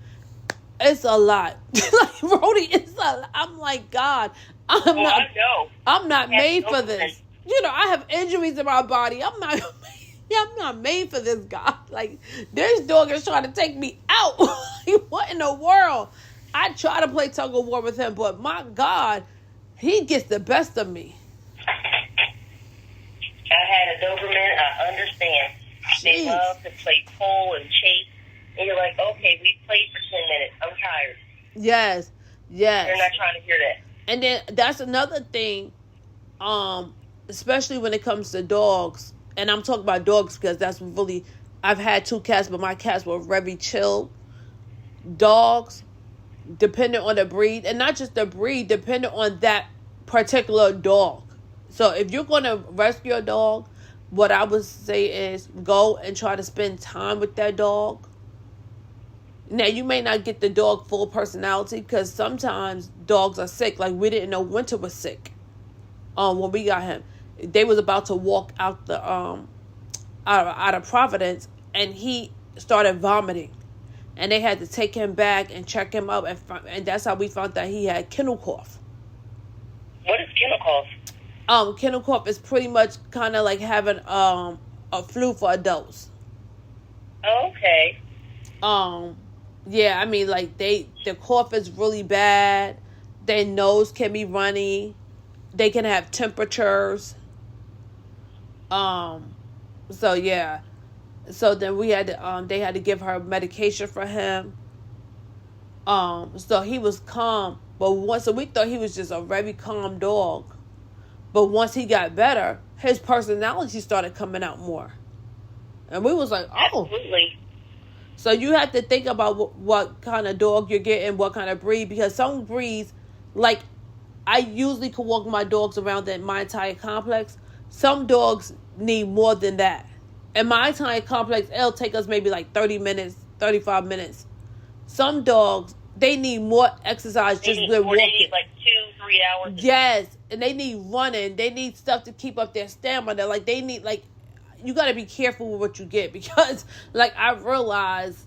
it's a lot. Like, Rhodey, it's a lot. I'm like, God, I'm not made for this. I have injuries in my body. I'm not made for this, God. Like, this dog is trying to take me out. What in the world? I try to play tug of war with him, but my God, he gets the best of me. I had a Doberman. I understand. Jeez. They love to play pull and chase. And you're like, okay, we played for 10 minutes. I'm tired. Yes. They're not trying to hear that. And then that's another thing, especially when it comes to dogs. And I'm talking about dogs because that's really... I've had 2 cats, but my cats were very chill. Dogs, depending on the breed, and not just the breed, depending on that particular dog. So if you're going to rescue a dog, what I would say is go and try to spend time with that dog. Now, you may not get the dog full personality, because sometimes dogs are sick. Like, we didn't know Winter was sick when we got him. They was about to walk out the out of Providence, and he started vomiting. And they had to take him back and check him up, and that's how we found that he had kennel cough. What is kennel cough? Kennel cough is pretty much kind of like having a flu for adults. Oh, okay. Yeah, I mean, like, the cough is really bad. Their nose can be runny. They can have temperatures. So yeah. So then we had to, they had to give her medication for him. So he was calm, so we thought he was just a very calm dog. But once he got better, his personality started coming out more. And we was like, oh. Absolutely. So you have to think about what kind of dog you're getting, what kind of breed, because some breeds, like, I usually can walk my dogs around my entire complex. Some dogs need more than that. In my entire complex, it'll take us maybe like 30 minutes, 35 minutes. Some dogs, They need more exercise just than walking. They need like 2-3 hours. Yes, and they need running. They need stuff to keep up their stamina. Like, they need, like, you got to be careful with what you get because, like, I realize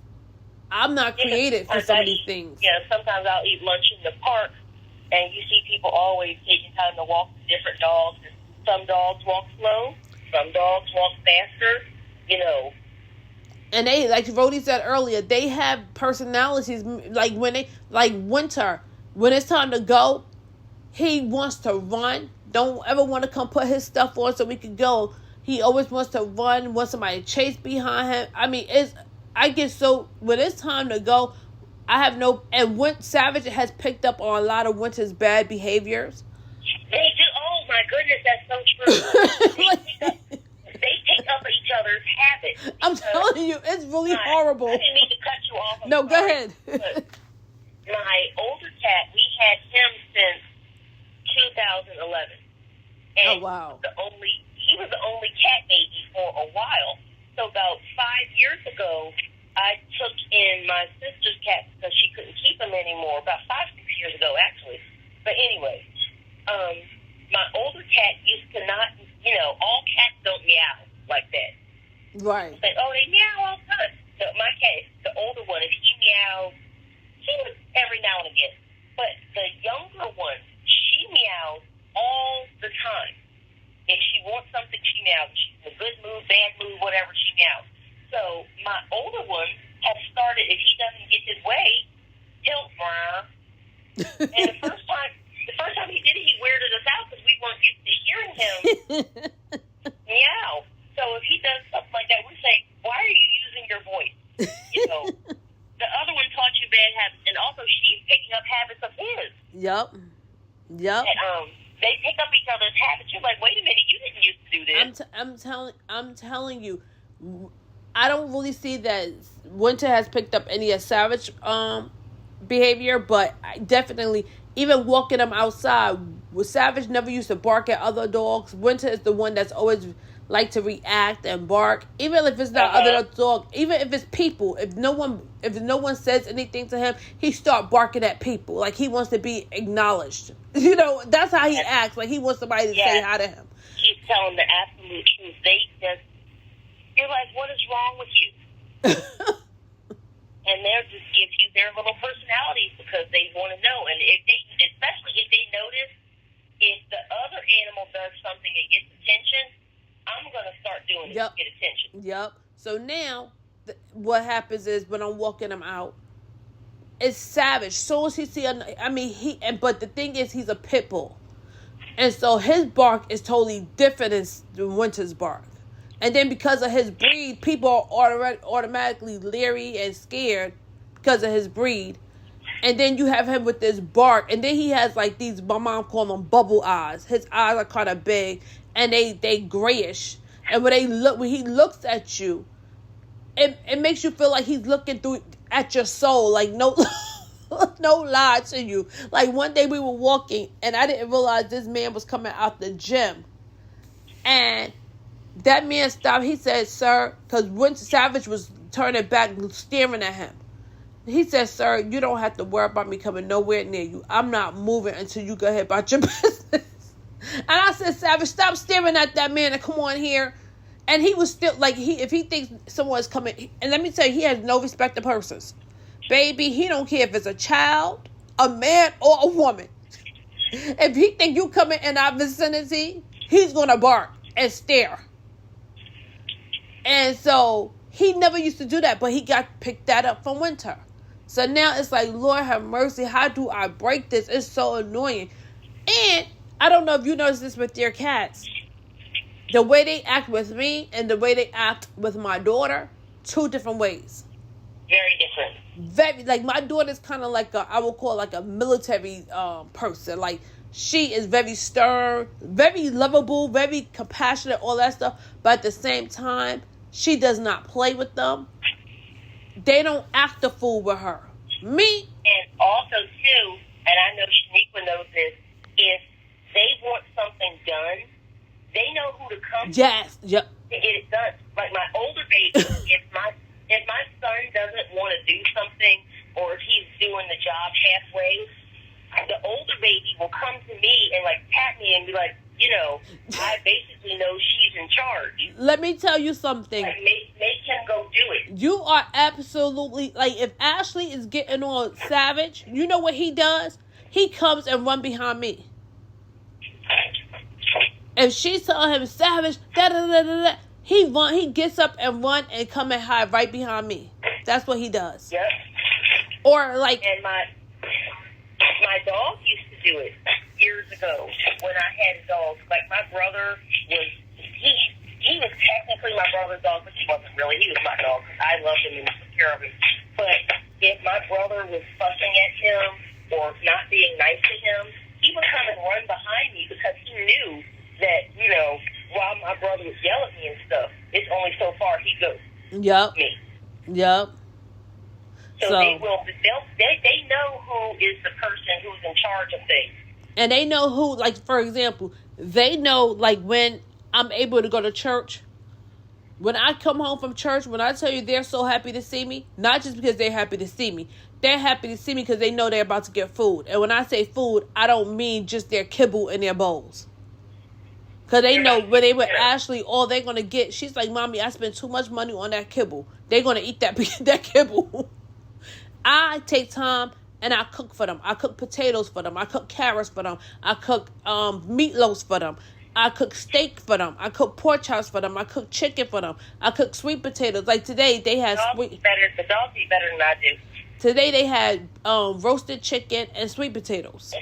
I'm not created for some of these things. Yeah, sometimes I'll eat lunch in the park, and you see people always taking time to walk with different dogs. And some dogs walk slow, some dogs walk faster, you know. And they, like Rhodey said earlier, they have personalities. Like Winter, when it's time to go, he wants to run. Don't ever want to come put his stuff on so we can go. He always wants to run, wants somebody to chase behind him. I mean, when it's time to go, I have no, and Savage has picked up on a lot of Winter's bad behaviors. They do. Oh my goodness, that's so true. They pick up each other's habits. I'm telling you, it's really horrible. I didn't mean to cut you off. No, go ahead. My older cat, we had him since 2011. And oh, wow. he was the only cat baby for a while. So about 5 years ago, I took in my sister's cat because she couldn't keep him anymore. About 5-6 years ago, actually. But anyway, my older cat used to not, all cats don't meow like that. Right. It's like, oh, they meow all the time. So my cat, the older one, if he meows, he would every now and again. But the younger one, she meows all the time. If she wants something, she meows. If she's in a good mood, bad mood, whatever, she meows. So my older one has started, if he doesn't get his way, he'll meow. And the first time he did it, he weirded us out because we weren't used to hearing him meow. So if he does something like that, we say, why are you using your voice? The other one taught you bad habits, and also she's picking up habits of his. Yep. And, they pick up each other's habits. You're like, wait a minute, you didn't used to do this. I'm telling you, I don't really see that Winter has picked up any of Savage behavior, but I definitely, even walking them outside, Savage never used to bark at other dogs. Winter is the one that's always like to react and bark, even if it's not other dog, even if it's people. If no one says anything to him, he start barking at people. Like he wants to be acknowledged. That's how he acts. Like he wants somebody to say hi to him. He's telling the absolute truth. You're like, what is wrong with you? And they'll just give you their little personalities because they want to know. And especially if they notice if the other animal does something and gets attention, I'm going to start doing it to get attention. Yep. So now, what happens is when I'm walking him out, it's Savage. So as he see, but the thing is, he's a pit bull, and so his bark is totally different than Winter's bark. And then because of his breed, people are automatically leery and scared because of his breed. And then you have him with this bark, and then he has like these. My mom called them bubble eyes. His eyes are kind of big. And they grayish, and when he looks at you, it makes you feel like he's looking through at your soul, like no lie to you. Like one day we were walking, and I didn't realize this man was coming out the gym, and that man stopped. He said, "Sir," because when Savage was turning back, staring at him. He said, "Sir, you don't have to worry about me coming nowhere near you. I'm not moving until you go ahead about your business." And I said, Savage, stop staring at that man and come on here. And he was still, like, if he thinks someone's coming, and let me tell you, he has no respect to persons. Baby, he don't care if it's a child, a man, or a woman. If he think you coming in our vicinity, he's going to bark and stare. And so, he never used to do that, but he picked that up from Winter. So now it's like, Lord have mercy, how do I break this? It's so annoying. And I don't know if you notice this with your cats. The way they act with me and the way they act with my daughter, 2 different ways. Very different. Like my daughter's kind of like I would call like a military person. Like she is very stern, very lovable, very compassionate, all that stuff. But at the same time, she does not play with them. They don't act a fool with her. Me. And also too, and I know Shaniqua knows this, if they want something done, they know who to come to get it done. Like my older baby, if my son doesn't want to do something or if he's doing the job halfway, the older baby will come to me and like tap me and be like, I basically know she's in charge. Let me tell you something. Like, make him go do it. You are absolutely, like, if Ashley is getting on Savage, you know what he does? He comes and run behind me. If she's telling him Savage, da-da-da-da-da, he gets up and run and come and hide right behind me. That's what he does. Yep. Or, like... And my dog used to do it years ago when I had a dog. Like, my brother was... He was technically my brother's dog, but he wasn't really. He was my dog. I loved him and took care of him. But if my brother was fussing at him or not being nice to him, he would come and run behind me because he knew that, while my brother would yell at me and stuff, it's only so far he goes. Yep. Me. Yep. So they know who is the person who's in charge of things. And they know who, like, for example, they know, like, when I'm able to go to church. When I come home from church, when I tell you they're so happy to see me, not just because they're happy to see me, they're happy to see me because they know they're about to get food. And when I say food, I don't mean just their kibble in their bowls. Because they know when they with Ashley, all they're going to get, she's like, Mommy, I spent too much money on that kibble. They're going to eat that kibble. I take time and I cook for them. I cook potatoes for them. I cook carrots for them. I cook meatloaves for them. I cook steak for them. I cook pork chops for them. I cook chicken for them. I cook sweet potatoes. Like today, they had the dogs eat better than I do. Today they had roasted chicken and sweet potatoes.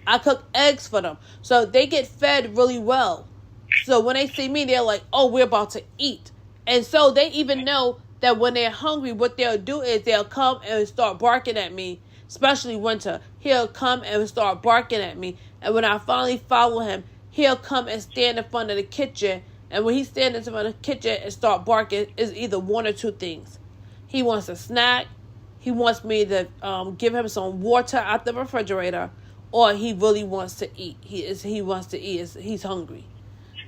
I cook eggs for them. So they get fed really well. So when they see me, they're like, oh, we're about to eat. And so they even know that when they're hungry, what they'll do is they'll come and start barking at me, especially Winter. He'll come and start barking at me. And when I finally follow him, he'll come and stand in front of the kitchen. And when he stands in front of the kitchen and start barking, it's either one or two things. He wants a snack. He wants me to give him some water out the refrigerator. Or he really wants to eat. He wants to eat. He's hungry.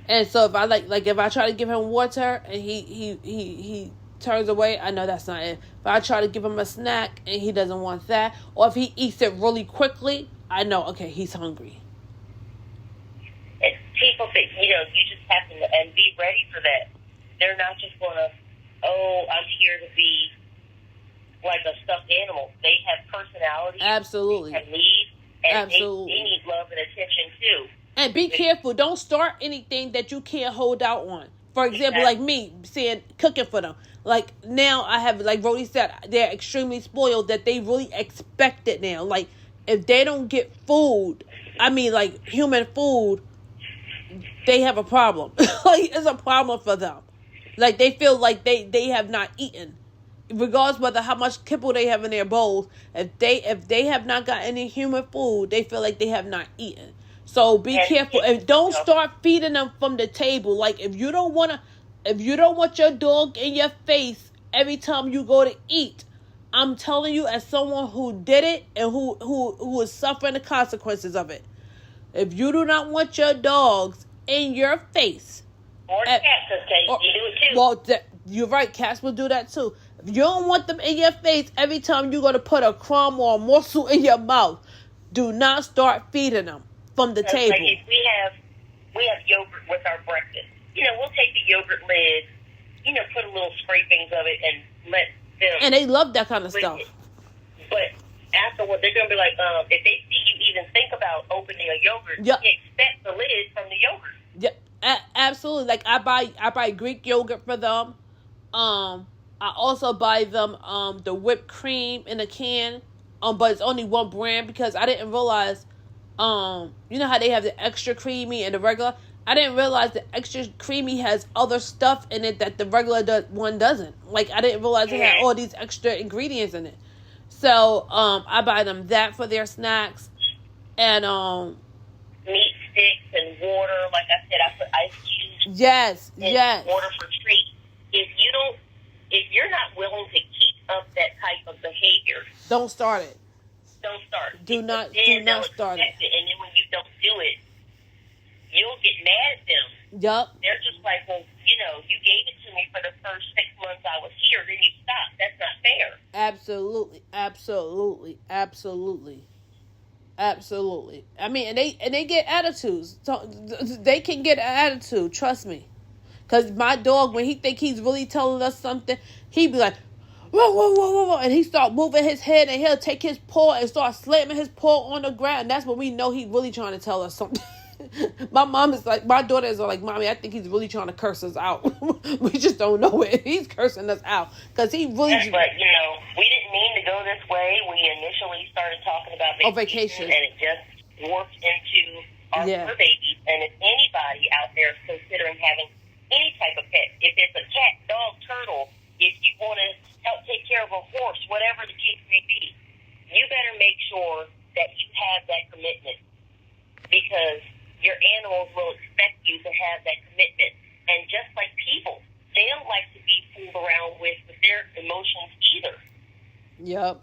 And so if I if I try to give him water and he turns away, I know that's not it. If I try to give him a snack and he doesn't want that, or if he eats it really quickly, I know, okay, he's hungry. And people think, you just have to and be ready for that. They're not just going to, I'm here to be like a stuffed animal. They have personality. Absolutely. They have needs. And absolutely. They need love and attention too. And be careful. Don't start anything that you can't hold out on. For example, like me saying cooking for them. Like now I have, like Rody said, they're extremely spoiled that they really expect it now. Like if they don't get food, I mean like human food, they have a problem. Like it's a problem for them. Like they feel like they have not eaten. Regardless whether how much kibble they have in their bowls, if they have not got any human food, they feel like they have not eaten. So be careful and don't start feeding them from the table. Like if you don't want your dog in your face every time you go to eat, I'm telling you as someone who did it and who is suffering the consequences of it. If you do not want your dogs in your face, or cats, you do it too. Well, you're right. Cats will do that too. If you don't want them in your face every time you're going to put a crumb or a morsel in your mouth, do not start feeding them from the table. Like if we have yogurt with our breakfast. We'll take the yogurt lid, put a little scrapings of it and let them. And they love that kind of stuff. But afterward, they're going to be like, if they see you even think about opening a yogurt, yep. They expect the lid from the yogurt. Yeah, absolutely. Like I buy Greek yogurt for them. I also buy them the whipped cream in a can. But it's only one brand because I didn't realize you know how they have the extra creamy and the regular? I didn't realize the extra creamy has other stuff in it that the regular one doesn't. Like I didn't realize it had all these extra ingredients in it. So I buy them that for their snacks and meat sticks and water. Like I said, I put ice cubes. Yes. Water for treats. If you're not willing to keep up that type of behavior, don't start it. Don't start. Do not start it. And then when you don't do it, you'll get mad at them. Yup. They're just like, well, you gave it to me for the first 6 months I was here, then you stopped. That's not fair. Absolutely, absolutely, absolutely, absolutely. I mean, and they get attitudes. So they can get an attitude. Trust me. Cause my dog, when he think he's really telling us something, he be like, whoa, whoa, whoa, whoa, whoa, and he start moving his head, and he'll take his paw and start slamming his paw on the ground. And that's when we know he really trying to tell us something. My daughter is like, Mommy, I think he's really trying to curse us out. We just don't know it. He's cursing us out because he really. Yes, but we didn't mean to go this way. We initially started talking about vacation, and it just warped into our fur babies. And if anybody out there is considering having any type of pet, if it's a cat, dog, turtle, if you want to help take care of a horse, whatever the case may be, you better make sure that you have that commitment, because your animals will expect you to have that commitment. And just like people, they don't like to be fooled around with their emotions either. Yep.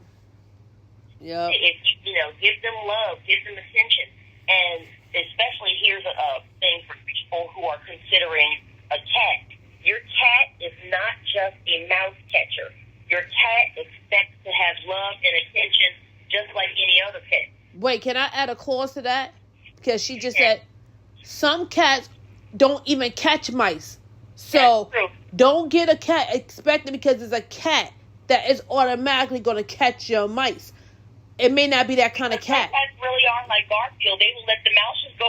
If you give them love, give them attention, and especially here's a thing for people who are considering a cat. Your cat is not just a mouse catcher. Your cat expects to have love and attention just like any other pet. Wait, can I add a clause to that? Because she just said some cats don't even catch mice. So don't get a cat expecting because it's a cat that is automatically going to catch your mice. It may not be that kind of cat. Some cats really are like Garfield. They will let the mouses go.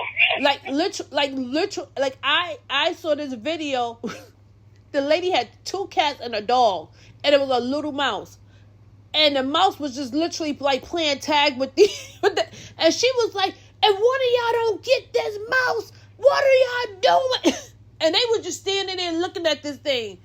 Like I saw this video. The lady had 2 cats and a dog, and it was a little mouse. And the mouse was just literally like playing tag with the and she was like, and one of y'all don't get this mouse. What are y'all doing? And they were just standing there looking at this thing.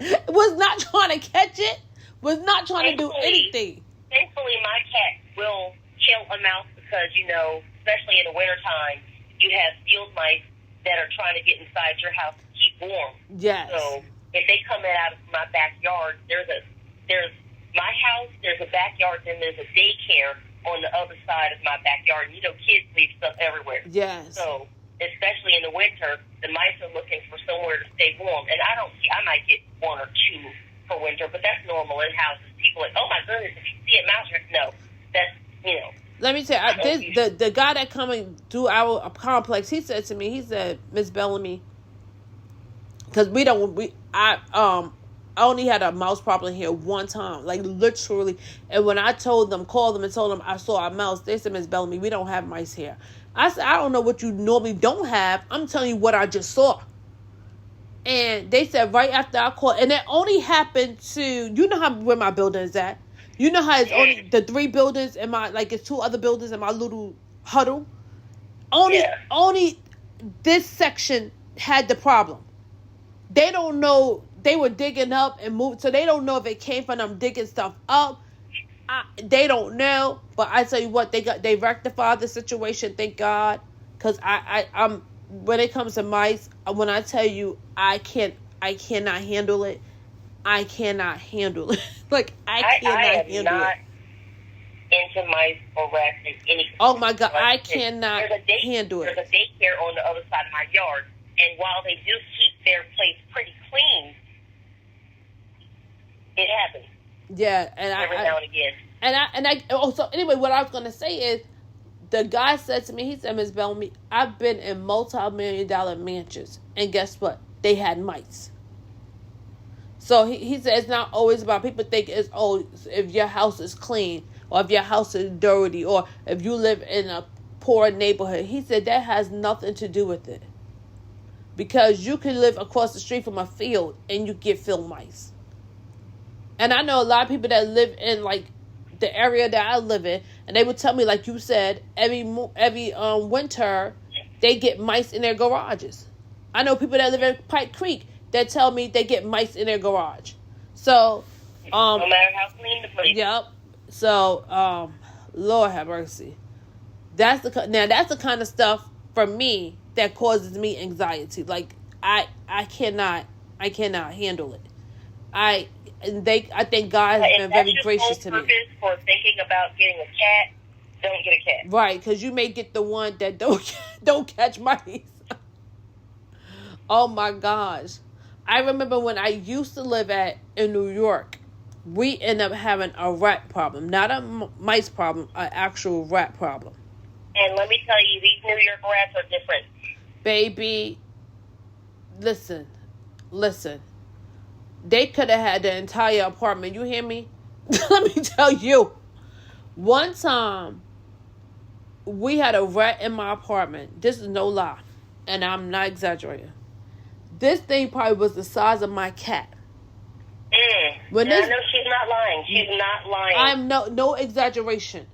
Was not trying to catch it. Was not trying to do anything. Thankfully, my cat will kill a mouse because, especially in the wintertime, you have field mice that are trying to get inside your house to keep warm. Yes. So if they come out of my backyard, there's my house, there's a backyard, then there's a daycare on the other side of my backyard. Kids leave stuff everywhere. Yes. So especially in the winter, the mice are looking for somewhere to stay warm. And I might get 1 or 2 for winter, but that's normal in houses. People are like, oh my goodness, if you see a mouse, no, that's, Let me tell you, the guy that coming through our complex, he said to me, he said, Miss Bellamy, because I only had a mouse problem here one time, like literally. And when I called them and told them I saw a mouse, they said, Miss Bellamy, we don't have mice here. I said, I don't know what you normally don't have. I'm telling you what I just saw. And they said right after I called, and it only happened to, where my building is at. You know how it's only the 3 buildings in my, like it's 2 other buildings in my little huddle. Only this section had the problem. They don't know. They were digging up and moved, so they don't know if it came from them digging stuff up. They don't know, but I tell you what, they rectified the situation. Thank God, because I'm when it comes to mice, when I tell you I cannot handle it. I cannot handle it. Like I cannot handle it. I'm not into mice or rats in any. Oh my God, I cannot handle it. There's a daycare on the other side of my yard, and while they do keep their place pretty clean, it happens. Yeah, and every now and again. So anyway, what I was gonna say is, the guy said to me, he said, Miss Bellamy, I've been in multi-million-dollar mansions, and guess what? They had mice. So he said it's not always about, people think it's, if your house is clean, or if your house is dirty, or if you live in a poor neighborhood. He said that has nothing to do with it. Because you can live across the street from a field and you get field mice. And I know a lot of people that live in like the area that I live in, and they would tell me, like you said, every winter they get mice in their garages. I know people that live in Pike Creek that tell me they get mice in their garage. So, no matter how clean the place. Yep. So, Lord have mercy. That's the kind of stuff for me that causes me anxiety. Like I cannot handle it. I think God has been very gracious to me. For thinking about getting a cat, don't get a cat. Right, because you may get the one that don't catch mice. Oh my gosh. I remember when I used to live in New York, we end up having a rat problem. Not a mice problem, an actual rat problem. And let me tell you, these New York rats are different. Baby, listen. They could have had the entire apartment. You hear me? Let me tell you. One time, we had a rat in my apartment. This is no lie. And I'm not exaggerating. This thing probably was the size of my cat. No, she's not lying. She's not lying. I'm no exaggeration.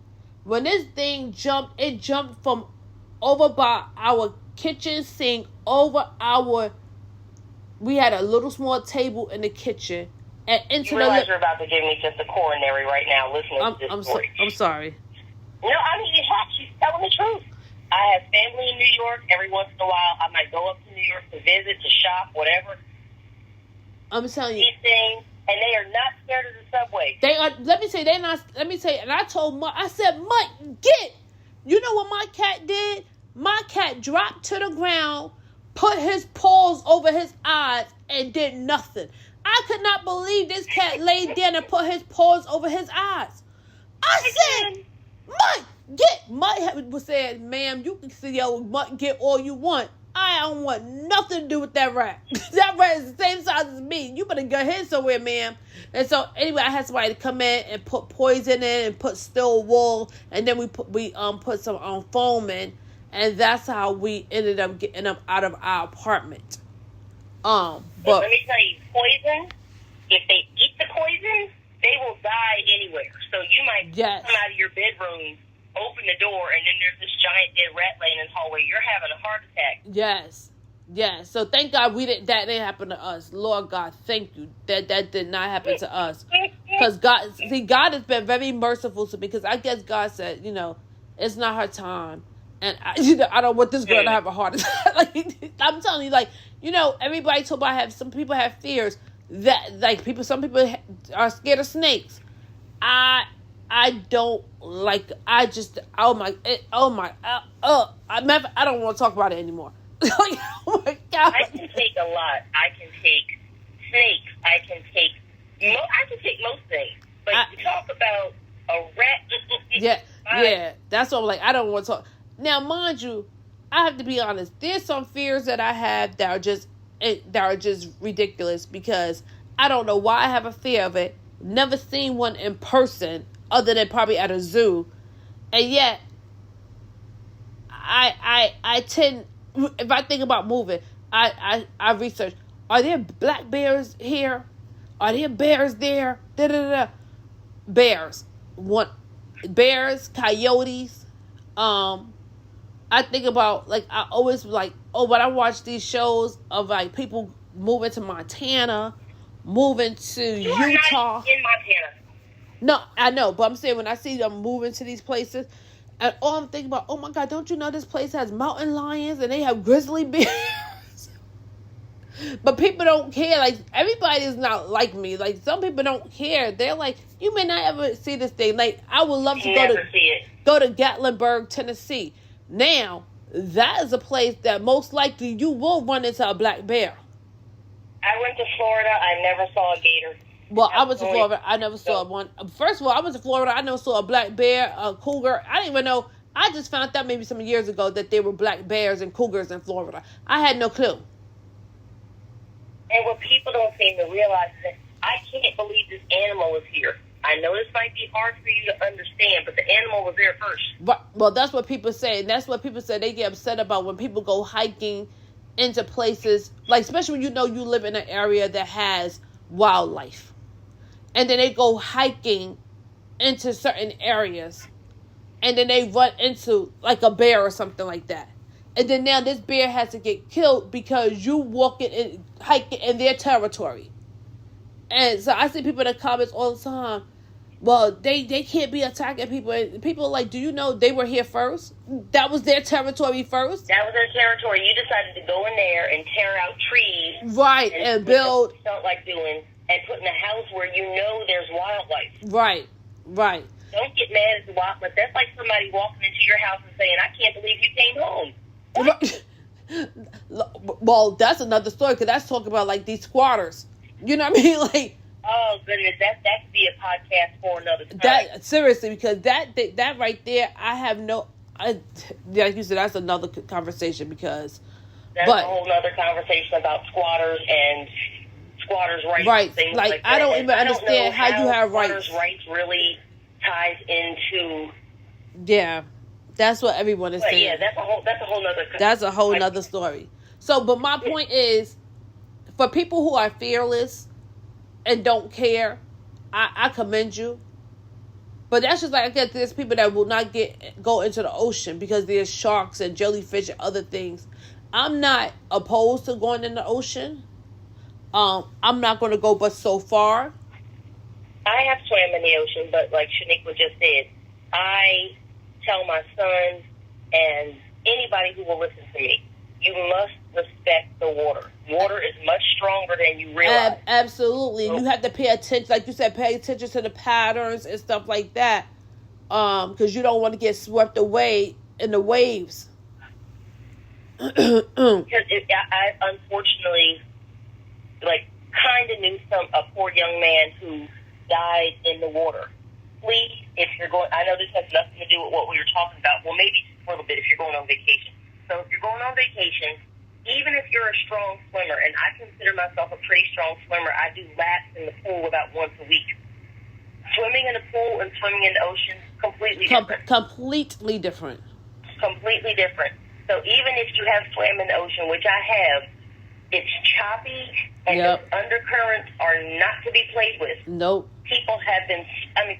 When this thing jumped, it jumped from over by our kitchen sink, we had a little small table in the kitchen, and into you realize you're about to give me just a coronary right now listening to this story. I'm sorry. No, I mean, she's telling the truth. I have family in New York. Every once in a while, I might go up to New York to visit, to shop, whatever. I'm telling you. These things, and they are not scared of the subway. They are. Let me say, and I told Mike, I said, Mike, get. You know what my cat did? My cat dropped to the ground, put his paws over his eyes, and did nothing. I could not believe this cat laid down and put his paws over his eyes. I said, Mike, get. Mike was saying, ma'am, you can see your Mike get all you want. I don't want nothing to do with that rat. That rat is the same size as me. You better go ahead somewhere, ma'am. And so anyway, I had somebody to come in and put poison in and put still wool, and then we put some foam in, and that's how we ended up getting them out of our apartment. But let me tell you, poison. If they eat the poison, they will die anywhere. So you might come out of your bedroom, open the door, and then there's this giant dead rat laying in the hallway. You're having a heart attack. Yes. So thank God that didn't happen to us. Lord God, thank you that did not happen to us. Because God has been very merciful to me. Because I guess God said, it's not her time, and I don't want this girl to have a heart attack. Like, I'm telling you, everybody told me some people have fears that some people are scared of snakes. I don't like. I just I don't want to talk about it anymore. Like, oh my God. I can take a lot. I can take snakes. I can take most things. But to talk about a rat. Yeah. That's what I'm like. I don't want to talk. Now, mind you, I have to be honest. There's some fears that I have that are just ridiculous, because I don't know why I have a fear of it. Never seen one in person, other than probably at a zoo. And yet, I tend, if I think about moving, I research, are there black bears here? Are there bears there? Bears. Bears, coyotes. I think about, I always when I watch these shows of people moving to Montana, moving to Utah. Not in Montana. No, I know, but I'm saying when I see them moving to these places, and all I'm thinking about, oh my God, don't you know this place has mountain lions and they have grizzly bears? But people don't care. Everybody is not like me. Some people don't care. They're like, you may not ever see this thing. I would love to go to Gatlinburg, Tennessee. Now, that is a place that most likely you will run into a black bear. I went to Florida. I never saw a gator. Well, I went to Florida. I never saw one. First of all, I went to Florida. I never saw a black bear, a cougar. I didn't even know. I just found out maybe some years ago that there were black bears and cougars in Florida. I had no clue. And what people don't seem to realize is that I can't believe this animal is here. I know this might be hard for you to understand, but the animal was there first. But, well, that's what people say. And that's what people say they get upset about when people go hiking into places, especially when you live in an area that has wildlife. And then they go hiking into certain areas. And then they run into a bear or something like that. And then now this bear has to get killed because you hiking in their territory. And so I see people in the comments all the time, well, they can't be attacking people. And people are like, do you know they were here first? That was their territory first? That was their territory. You decided to go in there and tear out trees. Right, and build. Don't like doing. And put in a house where there's wildlife. Right. Don't get mad at the wildlife. That's like somebody walking into your house and saying, I can't believe you came home. Well, that's another story, because that's talking about these squatters. You know what I mean? Oh goodness, that could be a podcast for another time. That seriously, because that right there, I have no. Like you said, that's another conversation because. That's a whole other conversation about squatters and squatters' rights. Right, And things like that. I don't even understand how you have squatters' rights. Really ties into. Yeah, that's what everyone is saying. Yeah, that's a whole nother. That's a whole nother story. So, but my point is, for people who are fearless and don't care, I commend you. But that's just like, I guess there's people that will not go into the ocean because there's sharks and jellyfish and other things. I'm not opposed to going in the ocean. I'm not going to go but so far. I have swam in the ocean, but like Shaniqua just said, I tell my sons and anybody who will listen to me, you must respect the water. Water is much stronger than you realize. Absolutely. You have to pay attention, like you said, pay attention to the patterns and stuff like that. Because you don't want to get swept away in the waves. Because I unfortunately, kind of knew a poor young man who died in the water. Please, if you're going, I know this has nothing to do with what we were talking about. Well, maybe just a little bit if you're going on vacation. So if you're going on vacation, even if you're a strong swimmer, and I consider myself a pretty strong swimmer, I do laps in the pool about once a week. Swimming in the pool and swimming in the ocean, completely different. Completely different. Completely different. So even if you have swam in the ocean, which I have, it's choppy and the undercurrents are not to be played with. Nope. People have been,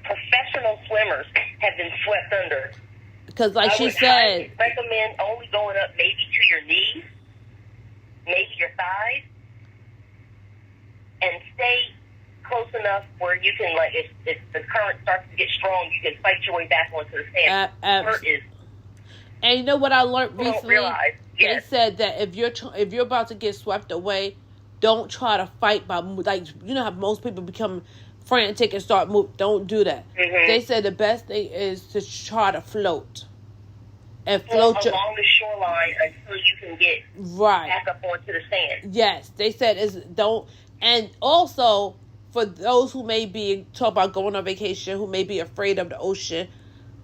professional swimmers have been swept under. Because like she said, I recommend only going up maybe to your knees, maybe your thighs, and stay close enough where you can, if the current starts to get strong, you can fight your way back onto the sand. And you know what I learned recently? They Yes. said that if you're about to get swept away, don't try to fight by, you know how most people become frantic and start moving. Don't do that. Mm-hmm. They said the best thing is to try to float. And float along the shoreline until you can get back up onto the sand. Yes, they said don't. And also, for those who may be talk about going on vacation, who may be afraid of the ocean,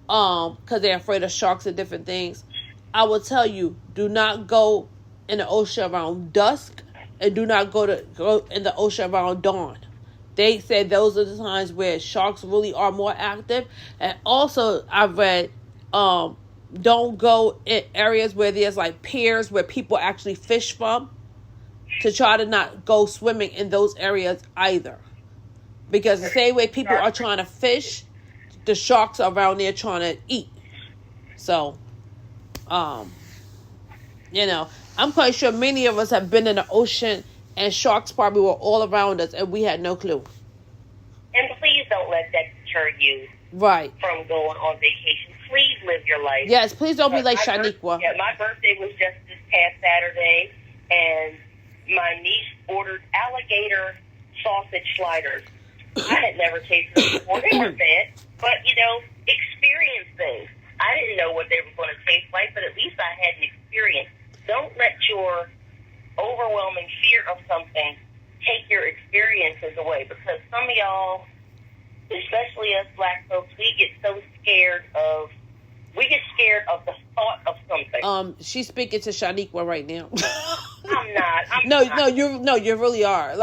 because they're afraid of sharks and different things, I will tell you, do not go in the ocean around dusk, and do not go in the ocean around dawn. They said those are the times where sharks really are more active. And also, I read, don't go in areas where there's piers where people actually fish from, to try to not go swimming in those areas either. Because the same way people are trying to fish, the sharks are around there trying to eat. So, I'm quite sure many of us have been in the ocean and sharks probably were all around us and we had no clue. And please don't let that deter you from going on vacation. Please live your life. Yes, please don't be like Shaniqua. My birthday was just this past Saturday, and my niece ordered alligator sausage sliders. I had never tasted them before. They weren't bad, but, experience things. I didn't know what they were going to taste like, but at least I had an experience. Don't let your overwhelming fear of something take your experiences away, because some of y'all, especially us black folks, we get scared of the thought of something. She's speaking to Shaniqua right now. I'm not. No, you really are.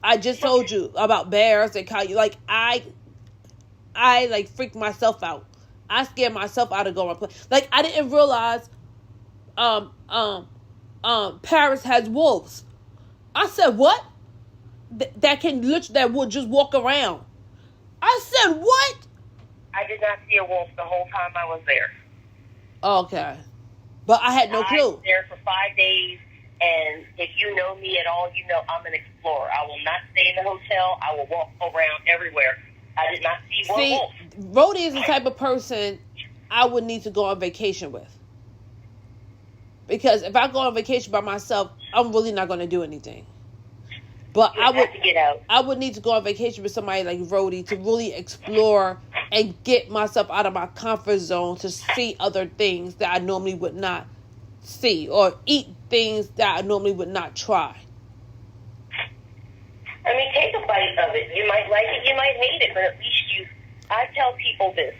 I just told you about bears and coyotes. I freak myself out. I scare myself out of going. I didn't realize, Paris has wolves. I said, what? That would just walk around. I said, what? I did not see a wolf the whole time I was there. Okay. But I had no clue. I was there for 5 days, and if you know me at all, you know I'm an explorer. I will not stay in the hotel. I will walk around everywhere. I did not see one wolf. Rhodey is the type of person I would need to go on vacation with. Because if I go on vacation by myself, I'm really not going to do anything. But I would need to go on vacation with somebody like Rhodey to really explore and get myself out of my comfort zone to see other things that I normally would not see, or eat things that I normally would not try. Take a bite of it. You might like it, you might hate it, but at least I tell people this,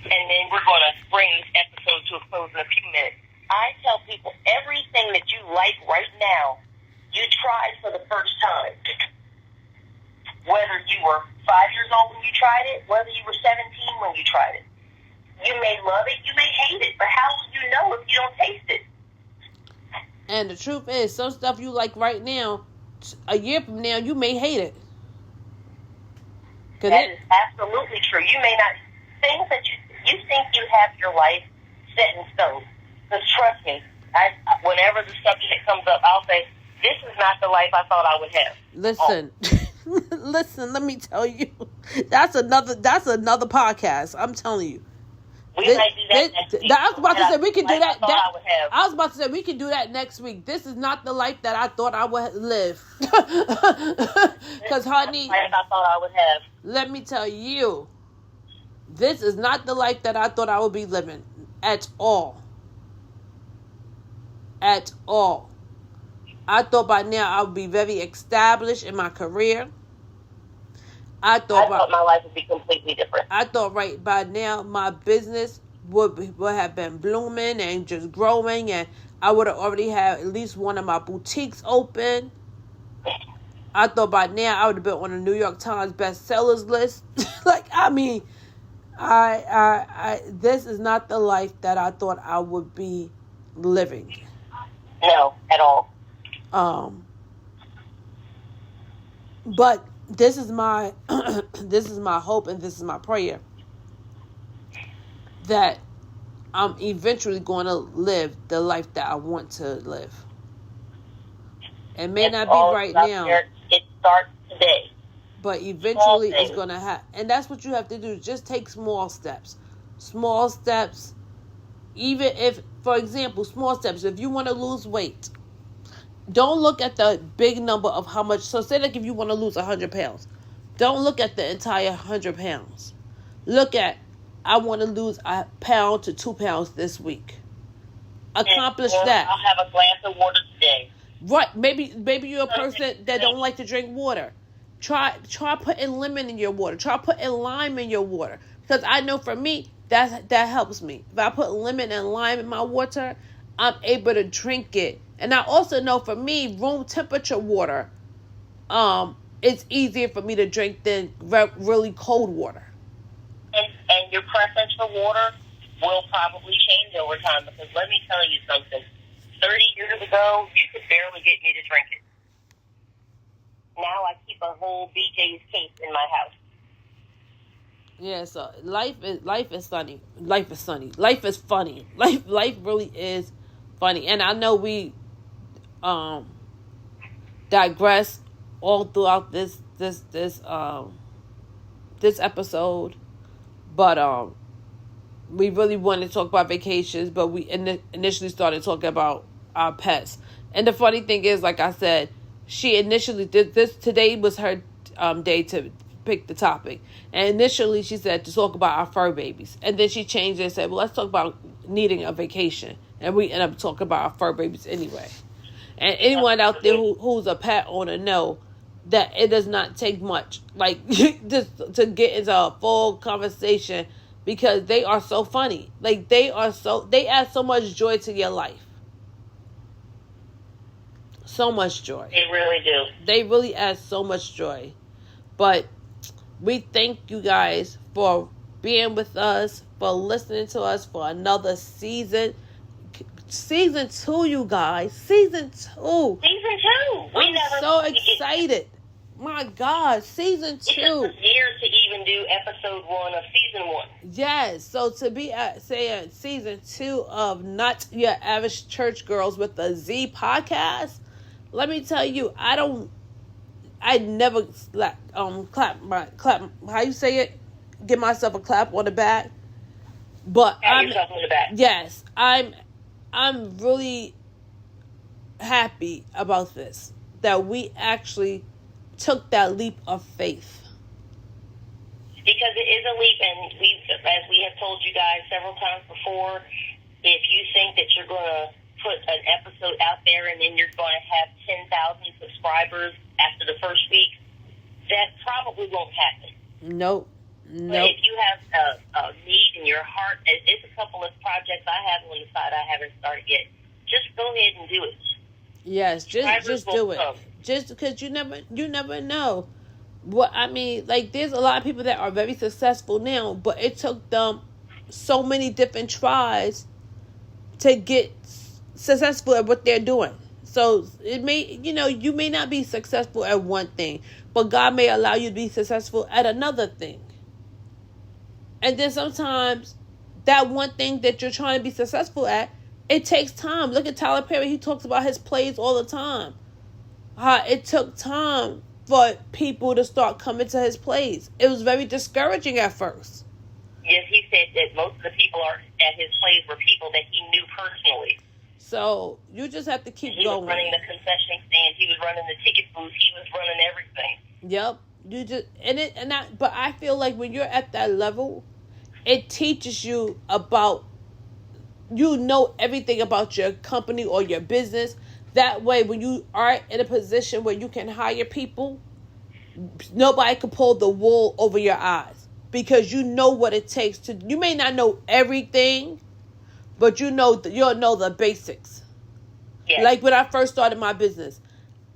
and then we're going to bring this episode to a close in a few minutes. I tell people everything that you like right now, you tried for the first time. Whether you were 5 years old when you tried it, whether you were 17 when you tried it. You may love it, you may hate it, but how will you know if you don't taste it? And the truth is, some stuff you like right now, a year from now, you may hate it. That is absolutely true. You may not, things that you think you have your life set in stone. Because trust me, whenever the subject comes up, I'll say, this is not the life I thought I would have. Listen. Listen, let me tell you, that's another podcast. I'm telling you. We might do that next week. I was about to say we can do that. I was about to say we can do that next week. This is not the life that I thought I would live. Because, honey, life I thought I would have. Let me tell you, this is not the life that I thought I would be living at all. At all. I thought by now I would be very established in my career. I thought my life would be completely different. I thought right by now my business would have been blooming and just growing, and I would have already had at least one of my boutiques open. I thought by now I would have been on the New York Times bestsellers list. This is not the life that I thought I would be living. No, at all. But this is my hope and this is my prayer that I'm eventually going to live the life that I want to live. It may not be right now. It starts today. But eventually it's going to happen. And that's what you have to do. Just take small steps. Small steps. Even if, for example, small steps. If you want to lose weight, don't look at the big number of how much. So say like if you want to lose 100 pounds. Don't look at the entire 100 pounds. Look at, I want to lose a pound to 2 pounds this week. Accomplish that. I'll have a glass of water today. Right. Maybe you're a person that don't like to drink water. Try putting lemon in your water. Try putting lime in your water. Because I know for me, that helps me. If I put lemon and lime in my water, I'm able to drink it. And I also know for me, room temperature water, it's easier for me to drink than really cold water. And your preference for water will probably change over time. Because let me tell you something. 30 years ago, you could barely get me to drink it. Now I keep a whole BJ's case in my house. Yeah, so life is sunny. Life is sunny. Life is funny. Life really is funny. And I know we digress all throughout this episode, but we really wanted to talk about vacations, but we initially started talking about our pets. And the funny thing is, like I said, she initially did this. Today was her day to pick the topic. And initially she said to talk about our fur babies. And then she changed it and said, well, let's talk about needing a vacation. And we end up talking about our fur babies anyway. And anyone out there who's a pet owner know that it does not take much, like, just to get into a full conversation, because they are so funny. Like, they add so much joy to your life. So much joy. They really do. They really add so much joy. But we thank you guys for being with us, for listening to us for another season. Season 2, you guys. Season 2. Season 2. I'm so excited. My God, season 2. It took us years to even do episode 1 of season 1. Yes, so to be saying season 2 of Not Your Average Church Girls with a Z podcast, let me tell you, I never clap. How you say it? Give myself a clap on the back. But yourself on the back. Yes, I'm really happy about this, that we actually took that leap of faith. Because it is a leap, and as we have told you guys several times before, if you think that you're going to put an episode out there and then you're going to have 10,000 subscribers after the first week, that probably won't happen. Nope. But if you have a need in your heart, it's a couple of projects I have on the side I haven't started yet. Just go ahead and do it. Yes, just do it. Just because you never know. What I mean, like, there's a lot of people that are very successful now, but it took them so many different tries to get successful at what they're doing. So it may, you may not be successful at one thing, but God may allow you to be successful at another thing. And then sometimes that one thing that you're trying to be successful at, it takes time. Look at Tyler Perry. He talks about his plays all the time. How it took time for people to start coming to his plays. It was very discouraging at first. Yes, he said that most of the people at his plays were people that he knew personally. So you just have to keep going. He was running the concession stand. He was running the ticket booth. He was running everything. Yep. But I feel like when you're at that level, it teaches you about, everything about your company or your business. That way, when you are in a position where you can hire people, nobody can pull the wool over your eyes, because you know what it takes to. You may not know everything, but you'll know the basics. Yeah. Like when I first started my business,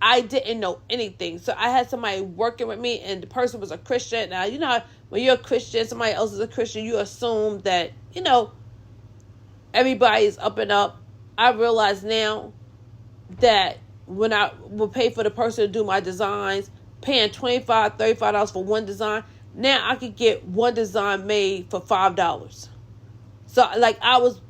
I didn't know anything. So I had somebody working with me, and the person was a Christian. Now, how when you're a Christian, somebody else is a Christian, you assume that, everybody is up and up. I realize now that when I will pay for the person to do my designs, paying $25, $35 for one design, now I could get one design made for $5. So, like,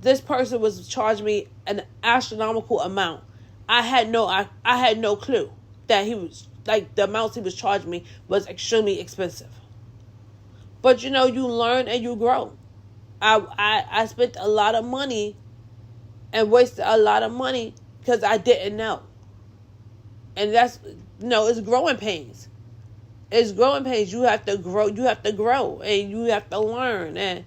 this person was charging me an astronomical amount. I had no clue that he was, like, the amounts he was charging me was extremely expensive. But, you learn and you grow. I spent a lot of money and wasted a lot of money because I didn't know. And that's, it's growing pains. It's growing pains. You have to grow. You have to grow, and you have to learn, and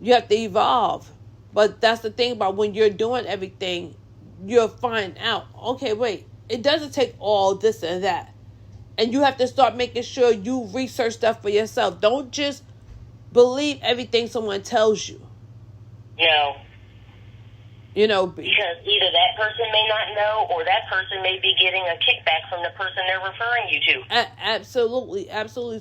you have to evolve. But that's the thing about when you're doing everything, you'll find out, okay, wait, it doesn't take all this and that. And you have to start making sure you research stuff for yourself. Don't just believe everything someone tells you. No. Because either that person may not know, or that person may be getting a kickback from the person they're referring you to. Absolutely.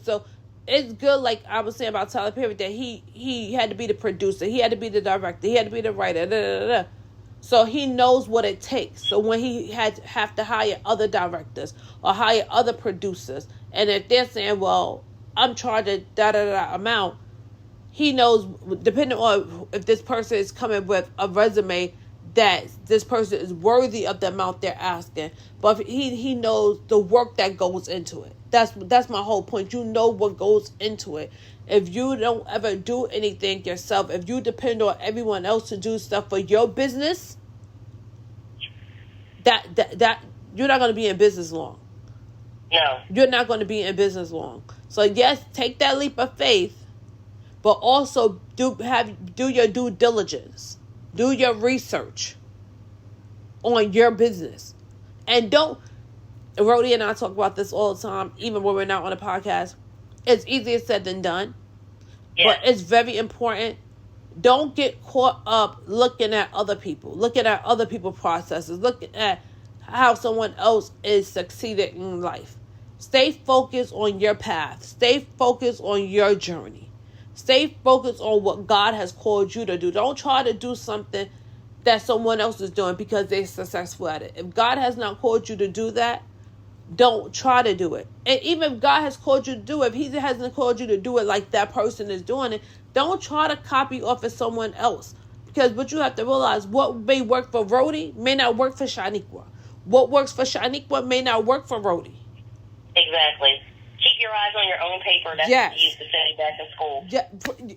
So it's good, like I was saying about Tyler Perry, that he had to be the producer, he had to be the director, he had to be the writer, So he knows what it takes. So when he have to hire other directors or hire other producers, and if they're saying, well, I'm charging amount, he knows, depending on if this person is coming with a resume, that this person is worthy of the amount they're asking. But he knows the work that goes into it. That's my whole point. You know what goes into it. If you don't ever do anything yourself, if you depend on everyone else to do stuff for your business, that you're not going to be in business long. No. You're not going to be in business long. So yes, take that leap of faith, but also do your due diligence. Do your research on your business. And Rhodey and I talk about this all the time, even when we're not on a podcast. It's easier said than done. Yeah. But it's very important. Don't get caught up looking at other people, looking at other people's processes, looking at how someone else is succeeding in life. Stay focused on your path. Stay focused on your journey. Stay focused on what God has called you to do. Don't try to do something that someone else is doing because they're successful at it. If God has not called you to do that, don't try to do it. And even if God has called you to do it, if he hasn't called you to do it like that person is doing it, don't try to copy off of someone else. Because what you have to realize, what may work for Rhodey may not work for Shaniqua. What works for Shaniqua may not work for Rhodey. Exactly. Keep your eyes on your own paper. That's what they used to say back in school. Yeah,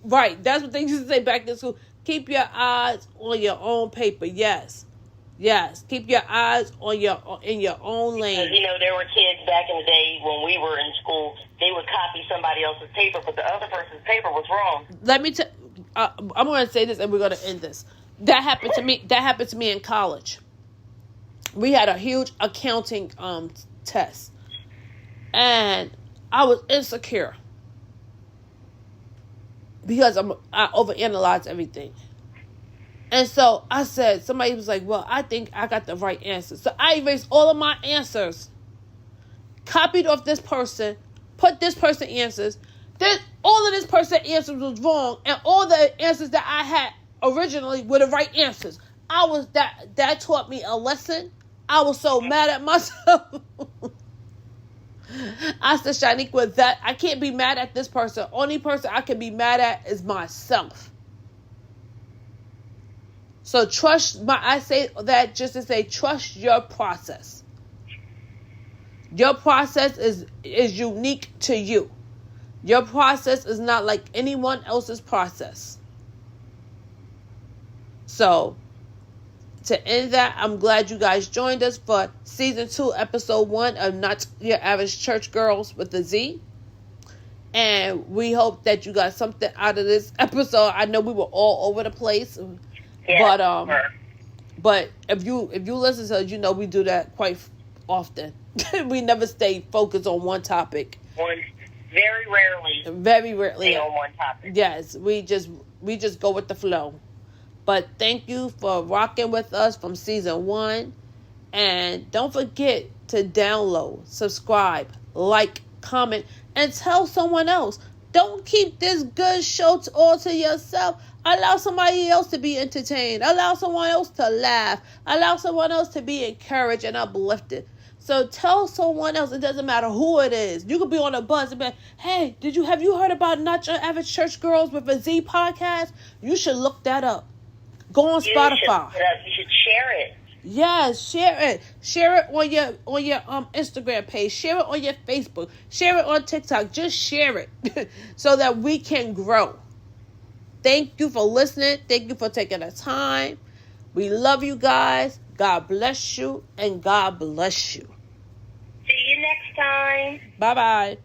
right. That's what they used to say back in school. Keep your eyes on your own paper. Yes. Keep your eyes on in your own lane. Because, there were kids back in the day when we were in school. They would copy somebody else's paper, but the other person's paper was wrong. Let me tell. I'm going to say this, and we're going to end this. That happened to me. That happened to me in college. We had a huge accounting test, and I was insecure because I overanalyze everything. And so I said, somebody was like, well, I think I got the right answer. So I erased all of my answers, copied off this person, put this person answers. Then all of this person answers was wrong, and all the answers that I had originally were the right answers. That taught me a lesson. I was so mad at myself. I said, Shaniqua, that I can't be mad at this person. Only person I can be mad at is myself. So I say that just to say, trust your process. Your process is unique to you. Your process is not like anyone else's process. So, to end that, I'm glad you guys joined us for Season 2, Episode 1 of Not Your Average Church Girls with a Z. And we hope that you got something out of this episode. I know we were all over the place. Yeah, but if you listen to us, you know we do that quite often. We never stay focused on one topic. Very rarely. Very rarely. Stay on one topic. Yes, we just go with the flow. But thank you for rocking with us from Season 1. And don't forget to download, subscribe, like, comment, and tell someone else. Don't keep this good show all to yourself. Allow somebody else to be entertained. Allow someone else to laugh. Allow someone else to be encouraged and uplifted. So tell someone else. It doesn't matter who it is. You could be on a bus and be like, hey, have you heard about Not Your Average Church Girls with a Z podcast? You should look that up. Go on Spotify. You should share it. Yes, share it. Share it on your Instagram page. Share it on your Facebook. Share it on TikTok. Just share it so that we can grow. Thank you for listening. Thank you for taking the time. We love you guys. God bless you and God bless you. See you next time. Bye-bye.